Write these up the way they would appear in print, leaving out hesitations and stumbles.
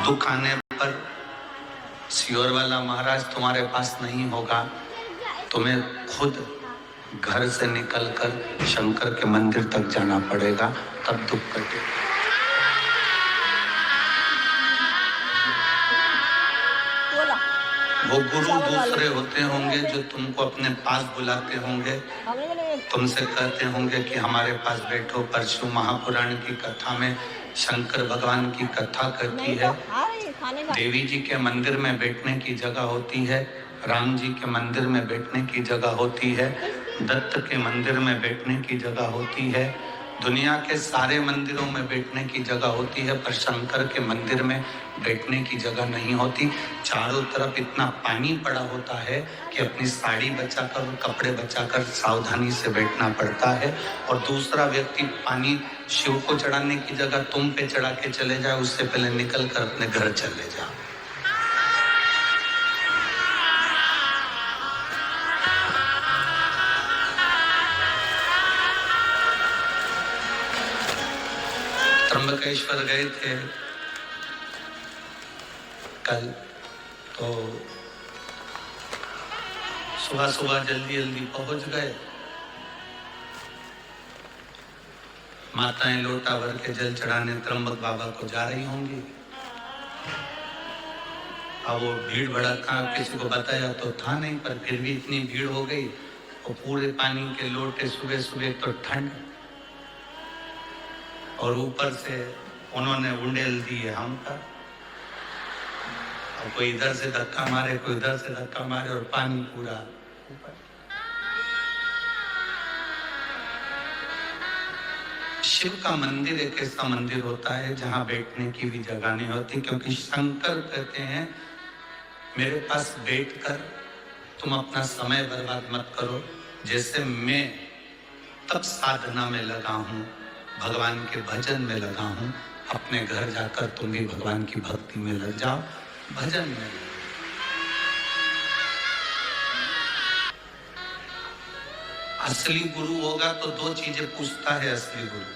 दुख आने पर सियोर वाला महाराज तुम्हारे पास नहीं होगा, तुम्हें खुद घर से निकलकर शंकर के मंदिर तक जाना पड़ेगा, तब दुख कटेगा। वो गुरु दूसरे होते होंगे जो तुमको अपने पास बुलाते होंगे, तुमसे कहते होंगे कि हमारे पास बैठो। परशु महापुराण की कथा में शंकर भगवान की कथा करती है। देवी जी के मंदिर में बैठने की जगह होती है, राम जी के मंदिर में बैठने की जगह होती है, दत्त के मंदिर में बैठने की जगह होती है, दुनिया के सारे मंदिरों में बैठने की जगह होती है, पर शंकर के मंदिर में बैठने की जगह नहीं होती। चारों तरफ इतना पानी पड़ा होता है कि अपनी साड़ी बचाकर और कपड़े बचाकर सावधानी से बैठना पड़ता है। और दूसरा व्यक्ति पानी शिव को चढ़ाने की जगह तुम पे चढ़ा के चले जाए, उससे पहले निकल कर अपने घर चले जाओ। त्र्यंबकेश्वर गए थे कल, तो सुबह सुबह जल्दी जल्दी पहुंच गए। माताएं लोटा भर के जल चढ़ाने त्र्यंबक बाबा को जा रही होंगी। अब वो भीड़ भड़का किसी को बताया तो था नहीं, पर फिर भी इतनी भीड़ हो गई और पूरे पानी के लोटे, सुबह सुबह तो ठंड, और ऊपर से उन्होंने उंडेल दी है हम पर। और कोई इधर से धक्का मारे, कोई इधर से धक्का मारे, और पानी पूरा ऊपर। शिव का मंदिर एक ऐसा मंदिर होता है जहां बैठने की भी जगह नहीं होती, क्योंकि शंकर कहते हैं मेरे पास बैठकर तुम अपना समय बर्बाद मत करो। जैसे मैं तब साधना में लगा हूं, भगवान के भजन में लगा हूं, अपने घर जाकर तुम भी भगवान की भक्ति में लग जाओ, भजन में। असली गुरु होगा तो दो चीजें पूछता है असली गुरु।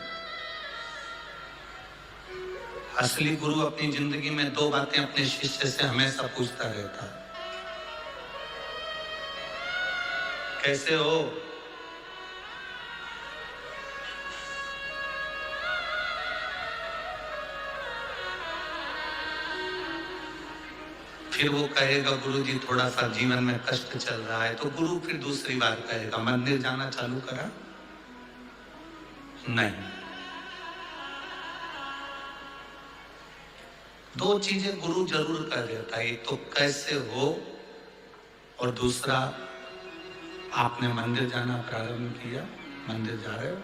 असली गुरु अपनी जिंदगी में दो बातें अपने शिष्य से हमेशा पूछता रहता है। कैसे हो? फिर वो कहेगा गुरुजी थोड़ा सा जीवन में कष्ट चल रहा है, तो गुरु फिर दूसरी बार कहेगा मंदिर जाना चालू करा? नहीं। दो चीजें गुरु जरूर कर देता है, एक तो कैसे हो, और दूसरा आपने मंदिर जाना प्रारंभ किया, मंदिर जा रहे हो,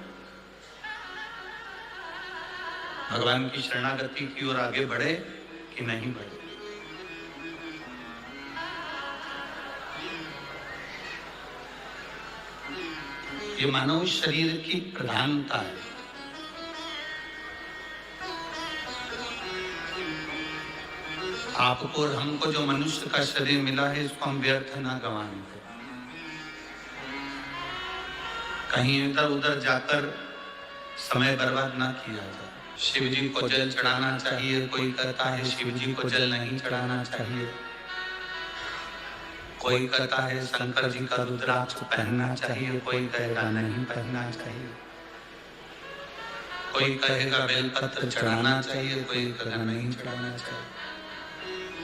भगवान की शरणागति की ओर आगे बढ़े कि नहीं बढ़े। ये मानव शरीर की प्रधानता है। आपको और हमको जो मनुष्य का शरीर मिला है, इसको हम व्यर्थ ना गंवाएं, कहीं इधर उधर जाकर समय बर्बाद ना किया जाए। शिव जी को जल चढ़ाना चाहिए, कोई कहता है शिव जी को जल नहीं चढ़ाना चाहिए, कोई कहता है शंकर जी का रुद्राक्ष पहनना चाहिए, कोई कहेगा नहीं पहनना चाहिए, कोई कहेगा बेलपत्र चढ़ाना चाहिए, कोई कहेगा नहीं चढ़ाना चाहिए,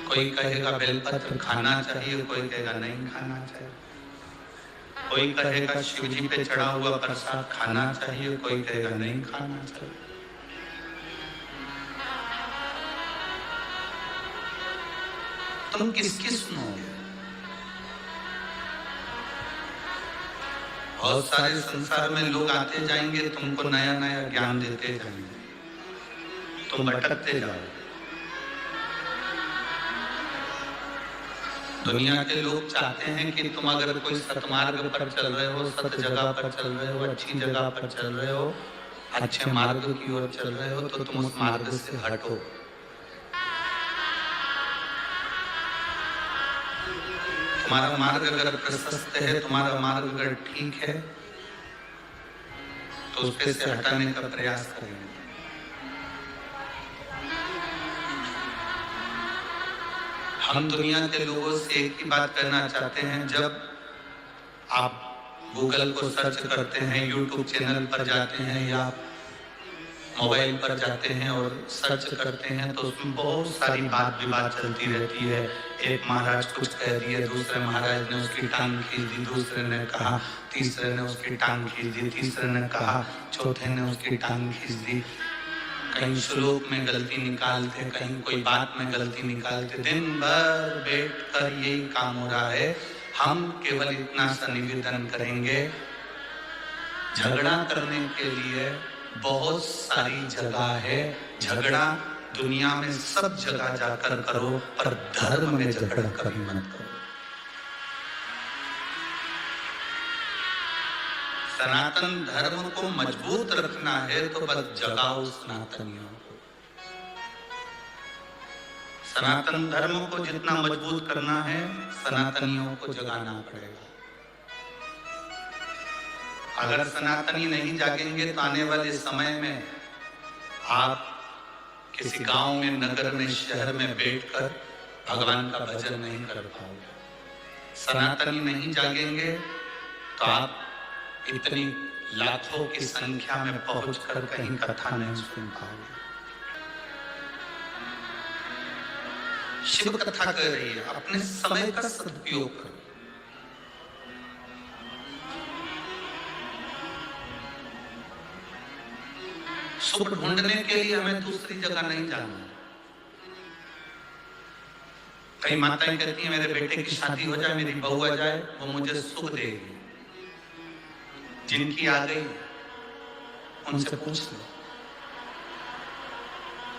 कोई कहेगा बेलपत्र खाना चाहिए, कोई कहेगा नहीं खाना चाहिए, कोई कहेगा शिव जी पे चढ़ा हुआ प्रसाद खाना चाहिए, कोई कहेगा नहीं खाना चाहिए। तुम किसकी सुनोगे? बहुत सारे संसार में लोग आते जाएंगे, तुमको नया नया ज्ञान देते जाएंगे, तुम भटकते जाओ। दुनिया के लोग चाहते हैं कि तुम अगर कोई सतमार्ग पर चल रहे हो, सत जगह पर चल रहे हो, अच्छी जगह पर चल रहे हो, अच्छे मार्ग की ओर चल रहे हो, तो तुम उस मार्ग से हटो। तुम्हारा मार्ग अगर प्रशस्त है, तुम्हारा मार्ग अगर ठीक है, तो उसके से हटाने का प्रयास करेंगे। हम दुनिया के लोगों से एक ही बात करना चाहते हैं। जब आप गूगल को सर्च करते हैं, यूट्यूब चैनल पर जाते हैं या मोबाइल पर जाते हैं और सर्च करते हैं, तो उसमें बहुत सारी बात विवाद चलती रहती है। एक महाराज कुछ कह दिए, दूसरे महाराज ने उसकी टांग खींच दी, दूसरे ने कहा, तीसरे ने उसकी टांग खींच दी, तीसरे ने कहा, चौथे ने उसकी टांग खींच दी। कहीं श्लोक में गलती निकालते, कहीं कोई बात में गलती निकालते। दिन भर बैठ कर यही काम हो रहा है। हम केवल इतना सा निवेदन करेंगे, झगड़ा करने के लिए बहुत सारी जगह है। झगड़ा दुनिया में सब जगह जाकर करो, पर धर्म में झगड़ा कभी मत करो। सनातन धर्म को मजबूत रखना है तो बस जगाओ सनातनियों को। सनातन धर्म को जितना मजबूत करना है, सनातनियों को जगाना पड़ेगा। अगर सनातनी नहीं जागेंगे तो आने वाले समय में आप किसी गांव में, नगर में, शहर में बैठकर भगवान का भजन नहीं कर पाओगे। सनातनी नहीं जागेंगे तो आप इतनी लाखों की संख्या में पहुंचकर कहीं कथा नहीं सुन पाओगे। शिव कथा कर रही है, अपने समय का सदुपयोग करो। सुख ढूंढने के लिए हमें दूसरी जगह नहीं जाना। कई माताएं कहती हैं मेरे बेटे की शादी हो जाए, मेरी बहू आ जाए, वो मुझे सुख देगी। जिनकी आ गई उनसे पूछ लो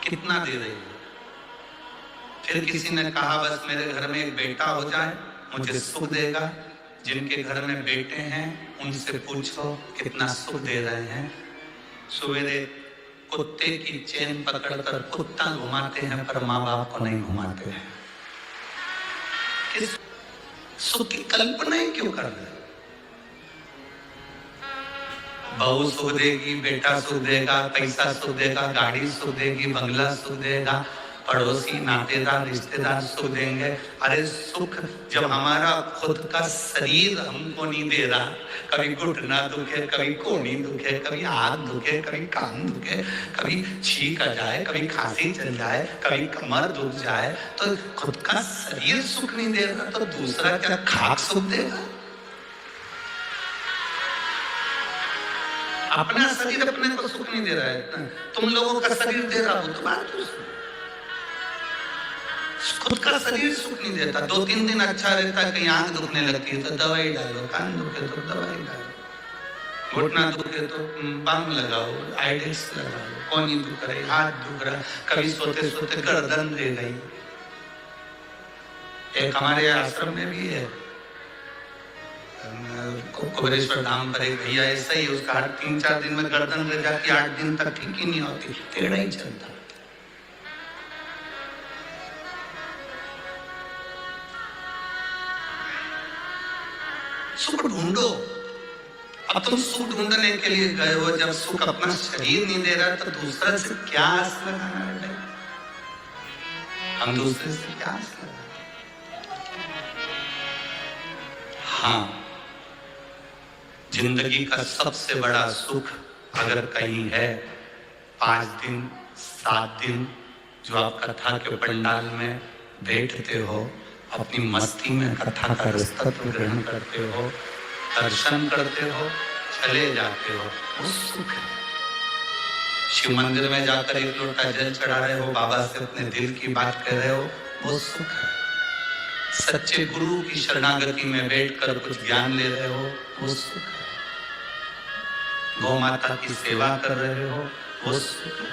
कितना दे रही है। फिर किसी ने कहा बस मेरे घर में एक बेटा हो जाए मुझे सुख देगा। जिनके घर में बेटे हैं उनसे पूछो कितना सुख दे रहे हैं। सवेरे कुत्ते की चेन पकड़कर कुत्ता घुमाते हैं, पर माँ बाप को नहीं घुमाते हैं। इस सुख की कल्पना ही क्यों कर रहे? बहू सुख देगी, बेटा सुख देगा, पैसा सुख देगा, गाड़ी सुख देगी, बंगला सुख देगा, पड़ोसी, नातेदार, रिश्तेदार सुख देंगे। अरे सुख जब हमारा खुद का शरीर हमको नहीं दे रहा, कभी घुटना दुखे, कभी कोहनी दुखे, कभी हाथ दुखे, कभी कान दुखे, कभी छींक आ जाए, कभी खांसी चल जाए, कभी कमर दुख जाए, तो खुद का शरीर सुख नहीं दे रहा तो दूसरा क्या खाक सुख देगा? अपना शरीर अपने को सुख नहीं दे रहा है, तुम लोगों का शरीर दे रहा हो तो बात खुद का शरीर सुख नहीं देता। 2-3 दिन अच्छा रहता है, कहीं आंख दुखने लगती है तो दवाई डालो, कान दुखे तो दवाई डालो, घुटना दुखे तो बाम लगाओ, आइडेक्स लगाओ, कोहनी दुख रही, हाथ दुख रहा, कभी सोते सोते गर्दन दे गई। एक हमारे आश्रम में भी है, कुबेरेश्वर धाम पर एक भैया ऐसा ही, उसका 3-4 दिन में गर्दन रह जाती, 8 दिन तक ठीक ही नहीं होती, टेढ़ा ही चलता। सुख ढूंढो। अब तुम सुख ढूंढने के लिए गए हो, जब सुख अपना शरीर नहीं दे रहा तो दूसरा से क्या आस लगाना है? हम दूसरे से क्या आस लगाना? हाँ, जिंदगी का सबसे बड़ा सुख अगर कहीं है, 5 दिन 7 दिन जो आप कथा के पंडाल में बैठते हो, अपनी मस्ती में कथा का रसतत्व ग्रहण करते हो, दर्शन करते हो, चले जाते हो, वो सुख है। शिव मंदिर में जाकर एक लोटा जल चढ़ा रहे हो, बाबा से अपने दिल की बात कह रहे हो, वो सुख है। सच्चे गुरु की शरणागति में बैठकर कुछ ज्ञान ले रहे हो, वो सुख है। गौ माता की सेवा कर रहे हो, वो सुख है।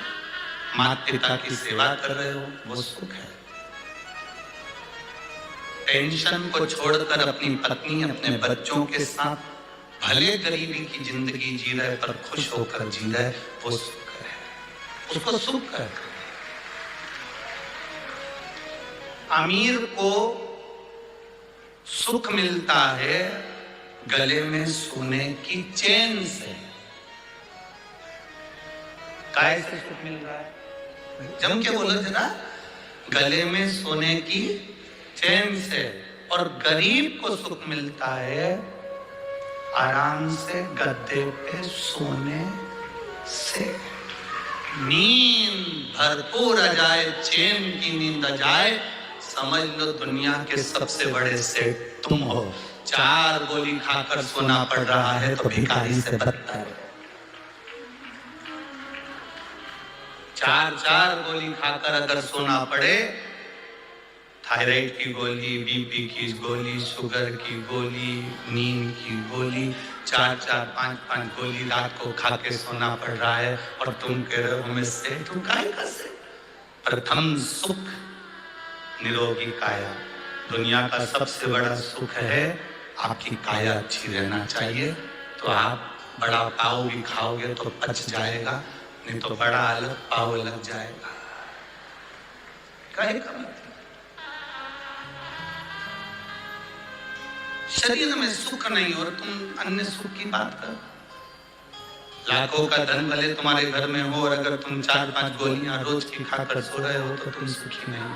माता पिता की सेवा कर रहे हो, वो सुख है। टेंशन को छोड़कर अपनी पत्नी, अपने बच्चों के साथ भले गरीबी की जिंदगी जी रहे पर खुश होकर जी रहे, वो सुख है। उसको सुख है। अमीर को सुख मिलता है गले में सोने की चेन से। काय से सुख मिल रहा है? जम के बोलो जरा, गले में सोने की चैन से, और गरीब को सुख मिलता है आराम से गद्दे पे सोने से। नींद भरपूर आ जाए, चैन की नींद आ जाए, समझ लो दुनिया के सबसे बड़े सेठ तुम हो। 4 गोली खाकर सोना पड़ रहा है तो भिखारी से बदतर। 4 गोली खाकर अगर सोना पड़े, थायराइड की गोली, बीपी की गोली, शुगर की गोली, नींद की गोली, 4 5 गोली रात को खा के सोना पड़ रहा है, और तुम कह रहे हो मैं से, तुम काय का से? प्रथम सुख निरोगी काया। दुनिया का सबसे बड़ा सुख है आपकी काया अच्छी रहना चाहिए। तो आप बड़ा पाव भी खाओगे तो पच जाएगा, नहीं तो बड़ा अलग पाव लग जाएगा। काहे का मतलब? शरीर में सुख नहीं और तुम अन्य सुख की बात करो। लाखों का धन भले तुम्हारे घर में हो, और अगर तुम 4 5 गोलियां रोज की खाकर सो रहे हो तो तुम सुखी नहीं हो।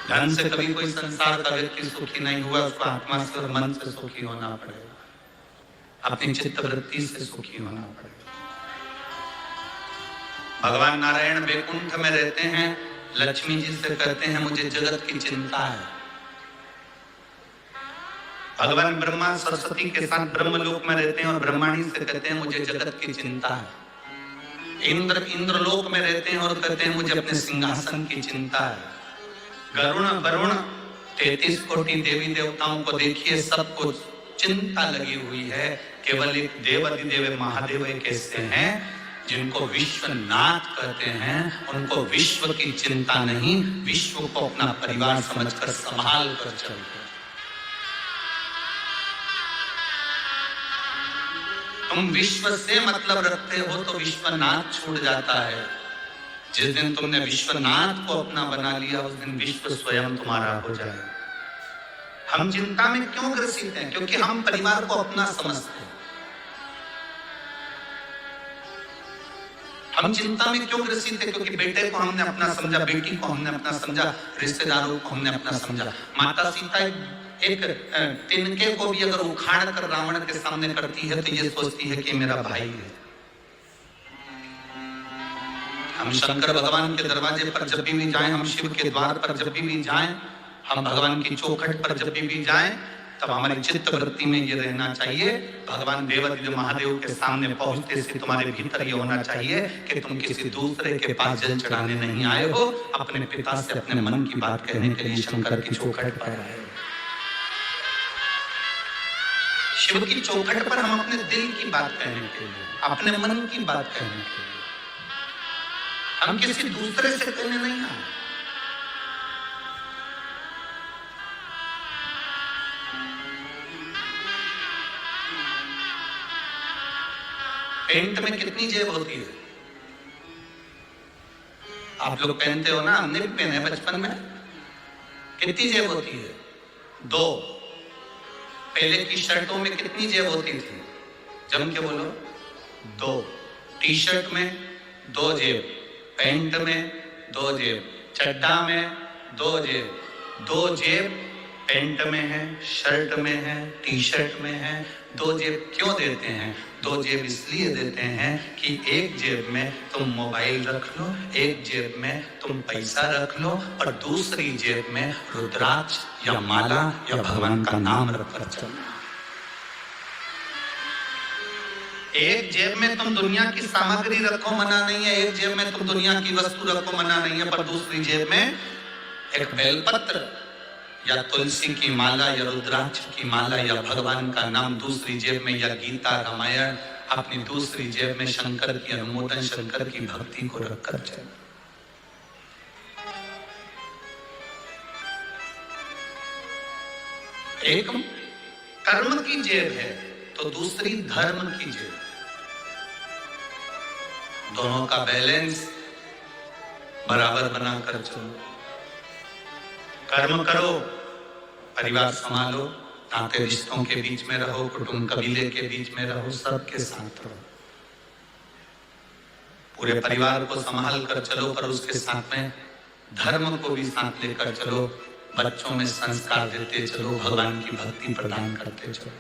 धन से कभी कोई संसार का व्यक्ति सुखी नहीं हुआ, उसको आत्मा से और मन से सुखी होना पड़ेगा, अपनी चित्त वृत्ति से सुखी होना पड़ेगा। भगवान नारायण वैकुंठ में रहते हैं, लक्ष्मी जी से कहते हैं मुझे जगत की चिंता है। भगवान ब्रह्मा सरस्वती के साथ ब्रह्मलोक में रहते हैं और ब्रह्माणी से कहते हैं मुझे जगत की चिंता है। इंद्रलोक में रहते हैं और कहते हैं मुझे अपने सिंहासन की चिंता है। गरुण वरुण 33 कोटि देवी देवताओं को देखिए, सबको चिंता लगी हुई है। केवल एक देवाधिदेव महादेव एक ऐसे हैं जिनको विश्वनाथ कहते हैं, उनको विश्व की चिंता नहीं, विश्व को अपना परिवार समझकर संभाल कर चलते। तुम विश्व से मतलब रखते हो तो विश्वनाथ छूट जाता है। जिस दिन तुमने विश्वनाथ को अपना बना लिया, उस दिन विश्व स्वयं तुम्हारा हो जाए। हम चिंता में क्यों ग्रसित हैं? क्योंकि हम परिवार को अपना समझते हैं। हम चिंता में क्यों ग्रसित हैं? क्योंकि बेटे को हमने अपना समझा, बेटी को हमने अपना समझा, रिश्तेदारों को हमने अपना समझा। माता सीता एक तिनके को भी अगर उखाड़ कर रावण के सामने करती है तो ये सोचती है कि मेरा भाई है। हम शंकर भगवान के दरवाजे पर जब भी जाएं, हम शिव के द्वार पर जब भी जाएं, हम भगवान की चौखट पर जब भी जाएं, तब हमारी चित्त वृत्ति में ये रहना चाहिए, भगवान देवाधिदेव महादेव के सामने पहुंचते से तुम्हारे भीतर ये होना चाहिए कि तुम किसी दूसरे के पास जल चढ़ाने नहीं आए हो, अपने पिता से अपने मन की बात कहने के लिए शंकर की चौखट पर आए। शिव की चौखट पर हम अपने दिल की बात कहने के लिए, अपने मन की बात कहने के लिए, हम किसी दूसरे से कहने नहीं आए। पेंट में कितनी जेब होती है? आप लोग पहनते हो ना, हमने भी पहने बचपन में। कितनी जेब होती है? 2। पहले की शर्टों में कितनी जेब होती थी? जम के बोलो। 2। टी शर्ट में 2 जेब, पैंट में 2 जेब, चड्डा में 2 जेब। 2 जेब पैंट में है, शर्ट में है, टी शर्ट में है। 2 जेब क्यों देते हैं? 2 जेब इसलिए देते हैं कि एक जेब में तुम मोबाइल रख लो, एक जेब में तुम पैसा रख लो, और दूसरी जेब में रुद्राक्ष या माला या भगवान का नाम रखकर चलो। एक जेब में तुम दुनिया की सामग्री रखो, मना नहीं है। एक जेब में तुम दुनिया की वस्तु रखो, मना नहीं है। पर दूसरी जेब में एक बेलपत्र या तुलसी की माला या रुद्राक्ष की माला या भगवान का नाम दूसरी जेब में, या गीता रामायण अपनी दूसरी जेब में शंकर की अनुमोदन, शंकर की भक्ति को रखकर चलो। एक कर्म की जेब है तो दूसरी धर्म की जेब। दोनों का बैलेंस बराबर बनाकर चलो। कर्म करो, परिवार संभालो, नाते रिश्तों के बीच में रहो, कुटुंब कबीले के बीच में रहो, सबके साथ रहो, पूरे परिवार को संभाल कर चलो। पर उसके साथ में धर्म को भी साथ लेकर चलो, बच्चों में संस्कार देते चलो, भगवान की भक्ति प्रदान करते चलो।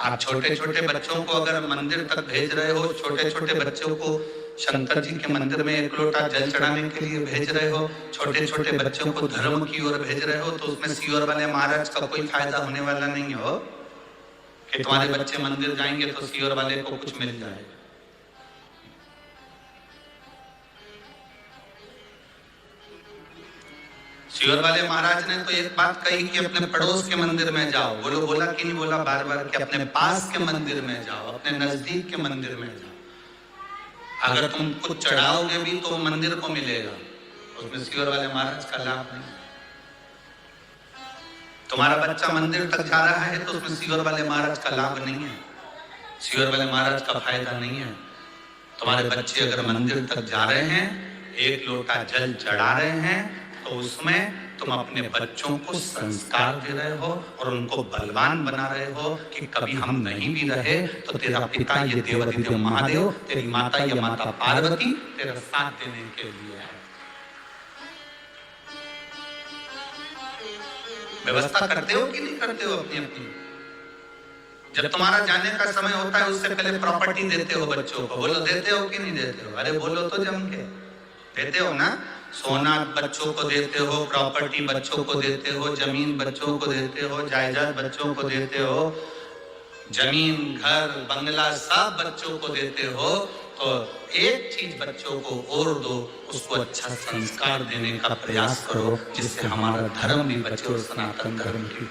आप छोटे छोटे बच्चों को अगर मंदिर तक भेज रहे हो, छोटे छोटे बच्चों को शंकर जी के मंदिर में एक लोटा जल चढ़ाने के लिए भेज रहे हो, छोटे छोटे बच्चों को धर्म की ओर भेज रहे हो, तो उसमें सीहोर वाले महाराज का कोई फायदा होने वाला नहीं हो कि तुम्हारे बच्चे मंदिर जाएंगे तो सीहोर वाले को कुछ मिल जाएगा। सीहोर वाले महाराज ने तो एक बात कही कि अपने पड़ोस के मंदिर में जाओ। बोलो बोला कि नहीं बोला बार बार कि अपने पास के मंदिर में जाओ, अपने नजदीक के मंदिर में जाओ। अगर तुम कुछ चढ़ाओगे भी तो मंदिर को मिलेगा, उसमें सीहोर वाले महाराज का लाभ नहीं। तुम्हारा बच्चा मंदिर तक जा रहा है तो उसमें सीहोर वाले महाराज का लाभ नहीं है, सीहोर वाले महाराज का फायदा नहीं है। तुम्हारे बच्चे अगर मंदिर तक जा रहे हैं, एक लोटा जल चढ़ा रहे हैं, तो उसमें तुम अपने बच्चों को संस्कार दे रहे हो और उनको बलवान बना रहे हो कि कभी हम नहीं भी रहे तो तेरा पिता ये देवाधिदेव महादेव, तेरी माता ये माता पार्वती तेरा साथ देने के लिए है। व्यवस्था करते हो कि नहीं करते हो अपनी अपनी? जब तुम्हारा जाने का समय होता है उससे पहले प्रॉपर्टी देते हो बच्चों को। बोलो देते हो कि नहीं देते हो? अरे बोलो तो जम के। देते हो ना? सोना बच्चों को देते हो, प्रॉपर्टी बच्चों को देते हो, जमीन बच्चों को देते हो, जायदाद बच्चों को देते हो, जमीन घर बंगला सब बच्चों को देते हो। तो एक चीज बच्चों को और दो, उसको अच्छा संस्कार देने का प्रयास करो जिससे हमारा धर्म भी बचे और सनातन धर्म की।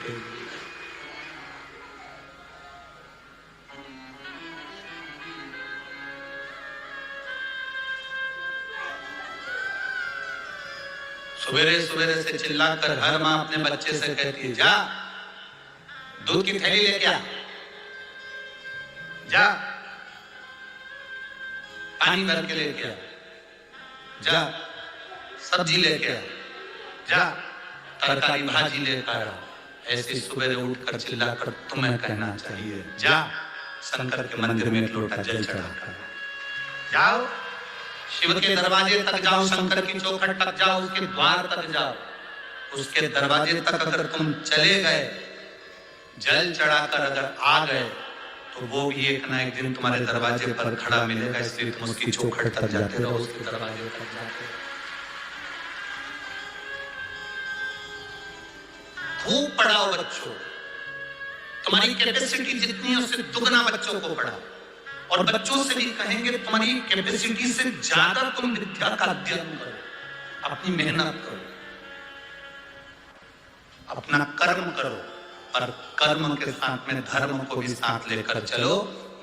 सवेरे सवेरे से चिल्लाकर हर माँ अपने बच्चे से कहती है, जा दूध की थैली लेके आ, जा पानी भर के लेके आ, जा सब्जी लेके आ, जा तरकारी भाजी लेकर आ। ऐसे सवेरे उठकर चिल्लाकर तुम्हें कहना चाहिए, जा शंकर के मंदिर में एक लोटा जल चढ़ाकर जाओ, शिव के दरवाजे तक जाओ, शंकर की चौखट तक जाओ, उसके द्वार तक जाओ। उसके दरवाजे तक अगर तुम चले गए, जल चढ़ाकर अगर आ गए, तो वो भी एक ना एक दिन तुम्हारे दरवाजे पर खड़ा मिलेगा। इसलिए तुम उसकी चौखट तक जाते रहो, उसके दरवाजे तक जाते रहो। खूब पढ़ाओ बच्चों, तुम्हारी कैपेसिटी जितनी है उससे दुगना बच्चों को पढ़ाओ। और बच्चों से भी कहेंगे तुम्हारी कैपेसिटी से ज्यादा तुम विद्या का अध्ययन करो, अपनी मेहनत करो, अपना कर्म करो, पर कर्म के साथ में धर्म को भी साथ लेकर चलो।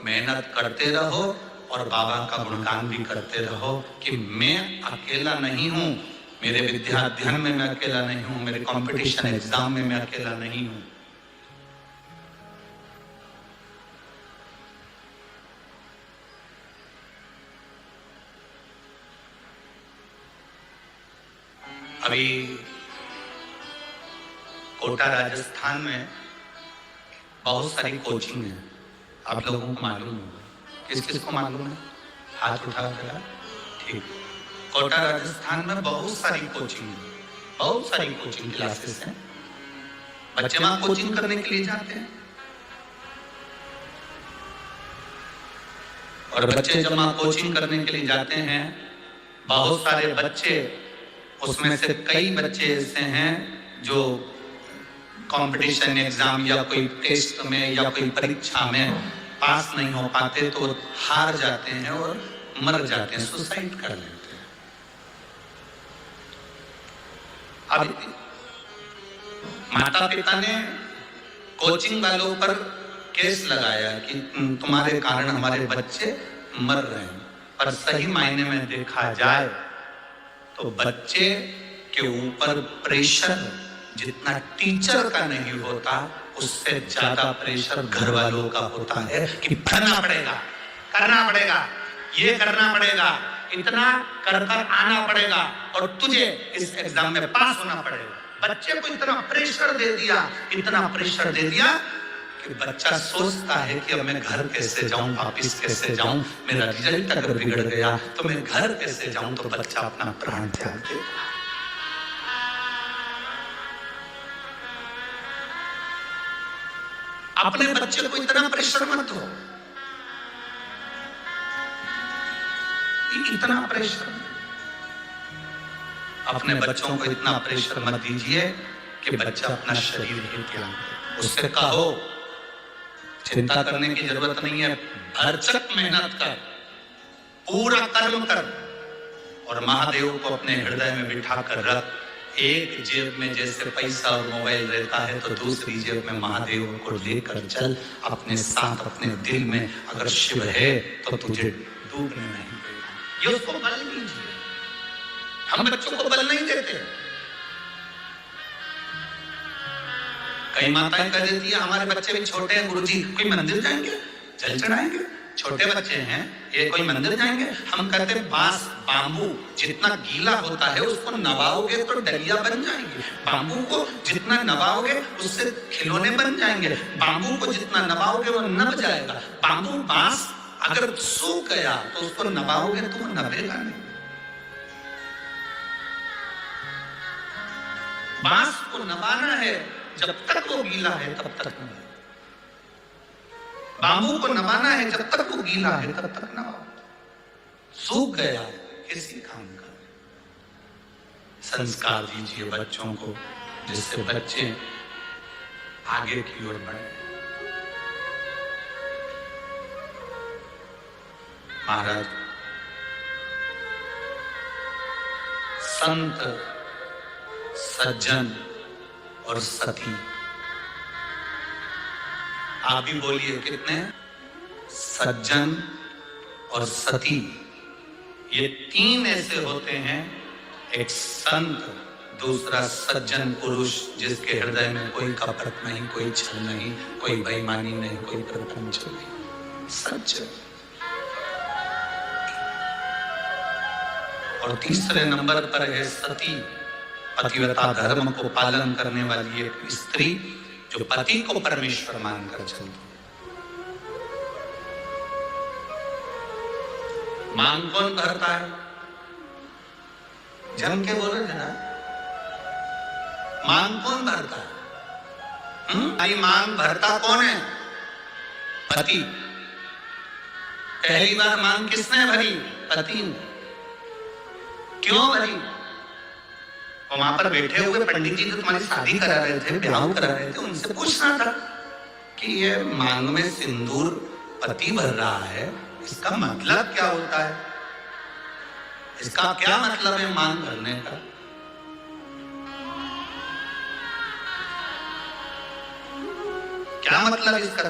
मेहनत करते रहो और बाबा का गुणगान भी करते रहो कि मैं अकेला नहीं हूं, मेरे विद्या अध्ययन में मैं अकेला नहीं हूं, मेरे कंपटीशन एग्जाम में मैं अकेला नहीं हूं। अभी कोटा राजस्थान में बहुत सारी कोचिंग है, आप लोगों को मालूम होगा। किस किस को मालूम है? हाथ उठा जरा। ठीक, कोटा राजस्थान में बहुत सारी कोचिंग है, बहुत सारी कोचिंग क्लासेस हैं। बच्चे वहां कोचिंग करने के लिए जाते हैं और बच्चे जब वहां कोचिंग करने के लिए जाते हैं, बहुत सारे बच्चे, उसमें से कई बच्चे ऐसे हैं जो कंपटीशन एग्जाम या कोई टेस्ट में या कोई परीक्षा में पास नहीं हो पाते तो हार जाते हैं और मर जाते हैं, सुसाइड कर लेते हैं। अब माता पिता ने कोचिंग वालों पर केस लगाया कि तुम्हारे कारण हमारे बच्चे मर रहे हैं। पर सही मायने में देखा जाए तो बच्चे के ऊपर प्रेशर जितना टीचर का नहीं होता, उससे ज्यादा प्रेशर घर वालों का होता है कि पढ़ना पड़ेगा, करना पड़ेगा, ये करना पड़ेगा, इतना कर कर आना पड़ेगा और तुझे इस एग्जाम में पास होना पड़ेगा। बच्चे को इतना प्रेशर दे दिया, इतना प्रेशर दे दिया कि कि बच्चा सोचता है कि अब मैं घर कैसे जाऊं, वापिस कैसे जाऊं, मेरा रिजल्ट अगर बिगड़ गया तो मैं घर कैसे जाऊं, तो बच्चा अपना प्राण त्याग दे। अपने बच्चे को इतना प्रेशर मत दो, इतना प्रेशर, अपने बच्चों को इतना प्रेशर मत दीजिए कि बच्चा अपना शरीर ही त्याग दे। उससे कहो चिंता करने की जरूरत नहीं है, भरसक मेहनत कर, पूरा कर्म कर, और महादेव को अपने हृदय में बिठा कर रख। एक जेब में जैसे पैसा और मोबाइल रहता है तो दूसरी जेब में महादेव को लेकर चल। अपने साथ अपने दिल में अगर शिव है तो तुझे डूबने नहीं देगा। ये उसको बल कीजिए, हम बच्चों को बल नहीं देते। कई माताएं कह देती है हमारे बच्चे भी छोटे हैं गुरुजी, कोई मंदिर जाएंगे, जल चढ़ाएंगे, छोटे बच्चे हैं ये कोई मंदिर जाएंगे। हम कहते हैं बांस बांबू जितना गीला होता है उसको नवाओगे तो डलिया बन जाएंगे, बांबू को जितना नवाओगे उससे खिलौने बन जाएंगे, बांबू को जितना नवाओगे वो नब जाएगा। बांबू बांस अगर सूख गया तो उसको नवाओगे तो वो नबेगा नहीं। बांस को नवाना है, जब तक वो गीला है तब तक नवाओ। बांबू को नवाना है, जब तक वो गीला है तब तक नवाओ। सूख गया किसी काम का। संस्कार दीजिए बच्चों को जिससे बच्चे आगे की ओर बढ़े। महाराज संत सज्जन और सती, आप भी बोलिए कितने? सज्जन और सती, ये तीन ऐसे होते हैं। एक संत, दूसरा सज्जन पुरुष जिसके हृदय में कोई कपट नहीं, कोई छल नहीं, कोई बेईमानी नहीं, कोई प्रपंच नहीं, सज्जन। और तीसरे नंबर पर है सती, पतिव्रता धर्म को पालन करने वाली एक स्त्री जो पति को परमेश्वर मानकर चलती। मांग कौन भरता है? जम के बोलो जरा, मांग कौन भरता है? भाई मांग भरता कौन है? पति। पहली बार मांग किसने भरी? पति ने। क्यों भरी? और वहां पर बैठे हुए पंडित जी जो तुम्हारी शादी करा रहे थे, ब्याह करा रहे थे, उनसे पूछना था कि ये मांग में सिंदूर पति भर रहा है, इसका मतलब क्या होता है? इसका क्या मतलब है मांग भरने का? क्या मतलब इसका?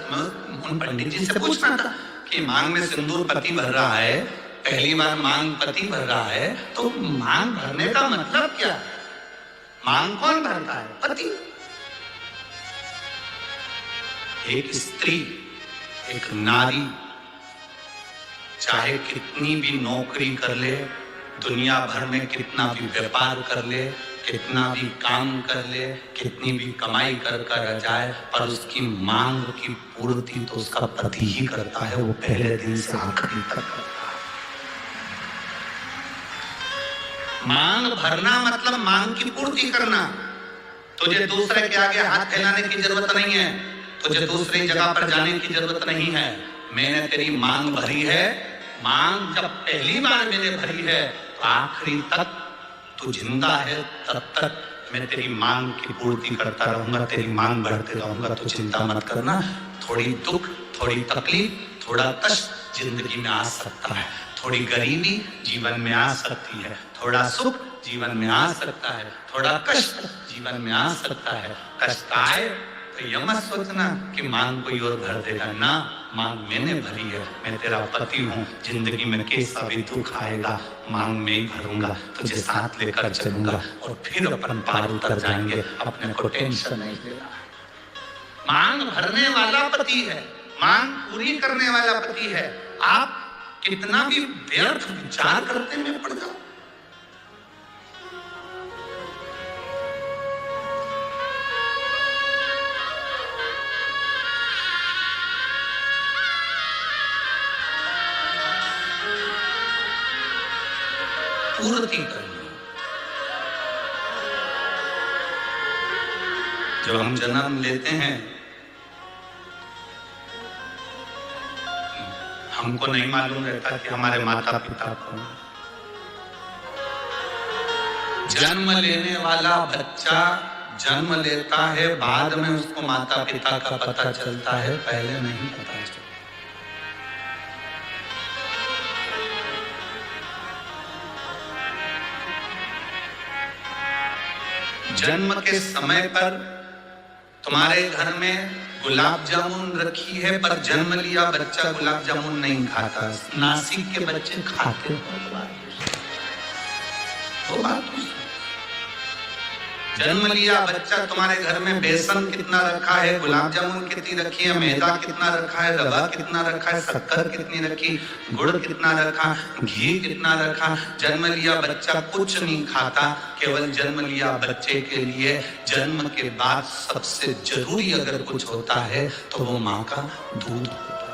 उन पंडित जी से पूछना था कि मांग में सिंदूर पति भर रहा है, पहली बार मांग पति भर रहा है, तो मांग भरने का मतलब क्या है? मांग कौन भरता है? पति। एक स्त्री, एक नारी चाहे कितनी भी नौकरी कर ले, दुनिया भर में कितना भी व्यापार कर ले, कितना भी काम कर ले, कितनी भी कमाई कर कर जाए, पर उसकी मांग की पूर्ति तो उसका पति ही करता है। वो पहले दिन से आखिरी तक करता है। मांग भरना मतलब मांग की पूर्ति करना। तुझे दूसरे के आगे हाथ फैलाने की जरूरत नहीं है, तुझे दूसरी जगह पर जाने की जरूरत नहीं है। मैंने तेरी मांग भरी है, मांग जब पहली बार मैंने भरी है तो आखिरी तक तू जिंदा है, तब तक मैं तेरी मांग की पूर्ति करता रहूंगा, तेरी मांग बढ़ते रहूंगा। तो चिंता मत करना। थोड़ी दुख, थोड़ी तकलीफ, थोड़ा कष्ट जिंदगी में आ सकता है, थोड़ी गरीबी जीवन में आ सकती है, थोड़ा सुख जीवन में आ सकता है, थोड़ा कष्ट जीवन में आ सकता है। कष्ट आए तो यह मत सोचना कि मांग कोई और भर देगा ना। मांग मैंने भरी है, मैं तेरा पति हूँ। जिंदगी में कैसा भी दुख आएगा मांग में ही भरूंगा, तुझे साथ लेकर चलूंगा और फिर अपन पार उतर जाएंगे। अपने को टेंशन नहीं लेना। मांग भरने वाला पति है, मांग पूरी करने वाला पति है। आप कितना भी व्यर्थ विचार करते में पड़ जाओ। पूर्ति करनी। जब हम जन्म लेते हैं हमको नहीं मालूम रहता कि हमारे माता पिता कौन। जन्म लेने वाला बच्चा जन्म लेता है, बाद में उसको माता पिता का पता चलता है, पहले नहीं पता चलता। जन्म के समय पर तुम्हारे घर में गुलाब जामुन रखी है, पर जन्म लिया बच्चा गुलाब जामुन नहीं खाता। नासिक के बच्चे खाते हो तो बात जन्म लिया बच्चा तुम्हारे घर में बेसन कितना रखा है, गुलाब जामुन कितनी रखी है, मैदा कितना रखा है, रवा कितना रखा है, शक्कर कितनी रखी, गुड़ कितना रखा, घी कितना रखा। जन्म लिया बच्चा कुछ नहीं खाता, केवल जन्म लिया बच्चे के लिए जन्म के बाद सबसे जरूरी अगर कुछ होता है तो वो माँ का दूध होता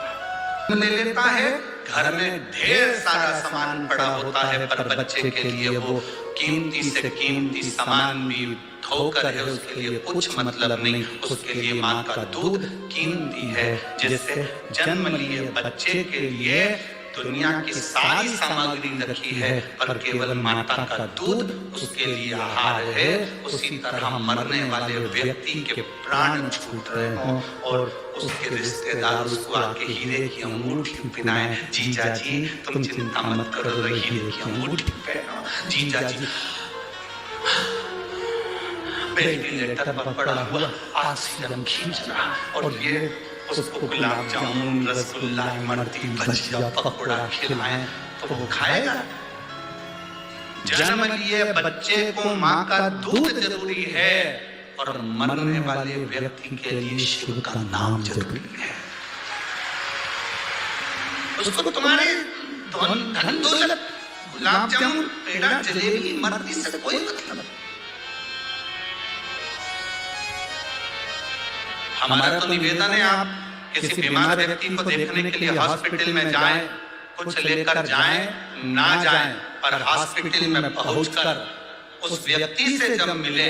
है। ले लेता है, घर में ढेर सारा सामान पड़ा होता है, पर बच्चे के लिए वो कीमती से कीमती सामान भी ठोकर है, उसके लिए कुछ मतलब नहीं। उसके लिए माँ का दूध कीमती है। जिससे जन्म लिए बच्चे के लिए दुनिया की सारी सामग्री रखी है, पर केवल माता का दूध उसके लिए आहार है। उसी तरह मरने वाले व्यक्ति के प्राण छूट रहे हों और उसके रिश्तेदार उसको आके हीरे की अंगूठी पहनाए, जीजा जी तुम चिंता मत करो, हीरे की अंगूठी पहनाओ। जीजा जी वेंटिलेटर पर पड़ा हुआ ऑक्सीजन खींच रहा, और ये उसको गुलाब जामुन, रसगुल्ला, इमरती, भजिया, पकौड़ा खिलाएं तो वो खाएगा। जन्म लिए बच्चे को माँ का दूध जरूरी है, और मरने वाले व्यक्ति के लिए शिव का नाम जरूरी है। उसको तुम्हारे धन दौलत, गुलाब जामुन, पेड़ा, जलेबी, इमरती से कोई मतलब नहीं। हमारा तो निवेदन है, आप किसी बीमार व्यक्ति को देखने के लिए हॉस्पिटल में जाएं, कुछ लेकर जाएं, ना जाएं, पर हॉस्पिटल में पहुंचकर उस व्यक्ति से जब मिले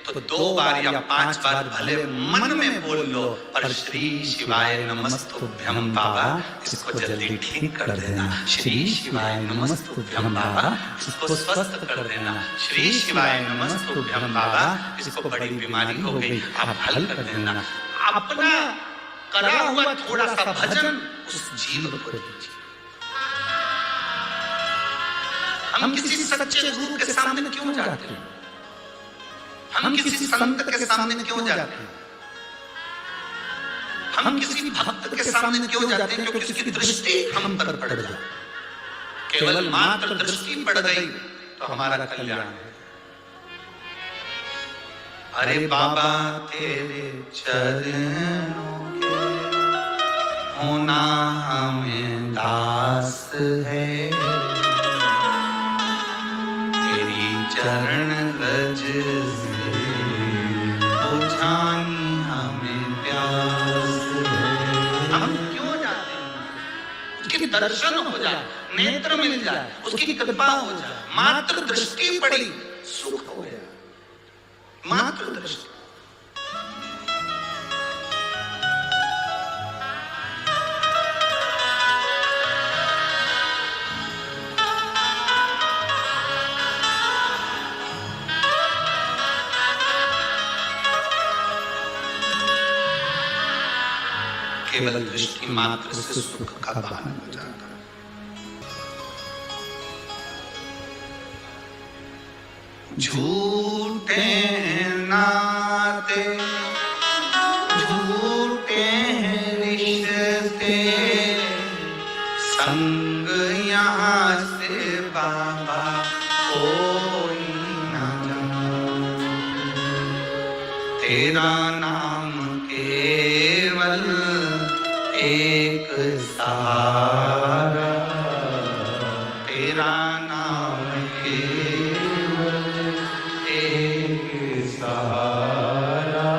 तो 2 बार या 5 बार भले मन में बोल लो, पर श्री शिवाय नमस्तुभ्यम बाबा इसको जल्दी ठीक कर देना, श्री शिवाय नमस्तुभ्यम बाबा इसको स्वस्थ कर देना, श्री शिवाय नमस्तुभ्यम बाबा इसको बड़ी बीमारी हो गई आप हल कर देना। अपना करा हुआ थोड़ा सा भजन उस जीव को दीजिए। हम किसी सच्चे गुरु के सामने क्यों जाते हैं? हम किसी संत के सामने क्यों जाते हैं? हम किसी भक्त के सामने क्यों जाते हैं? क्योंकि उसकी दृष्टि हम पर पड़ गई। केवल मात्र दृष्टि पड़ गई तो हमारा कल्याण है। अरे बाबा तेरे चरणों के होना हमें दास है, तेरी चरण रज से बुझानी हमें प्यास है। हम क्यों जाते हैं? उसके दर्शन हो जाए, नेत्र मिल जाए, उसकी कृपा हो जाए, मात्र दृष्टि पड़ी सुख हो जाए, मात्र दृष्टि। केवल दृष्टि मात्र से सुख का भान हो जाता है। झूठे नाते झूठे रिश्ते संग यहाँ से बाबा कोई न जाने, तेरा नाम केवल एक सहारा, तेरा नाम केवल एक सहारा,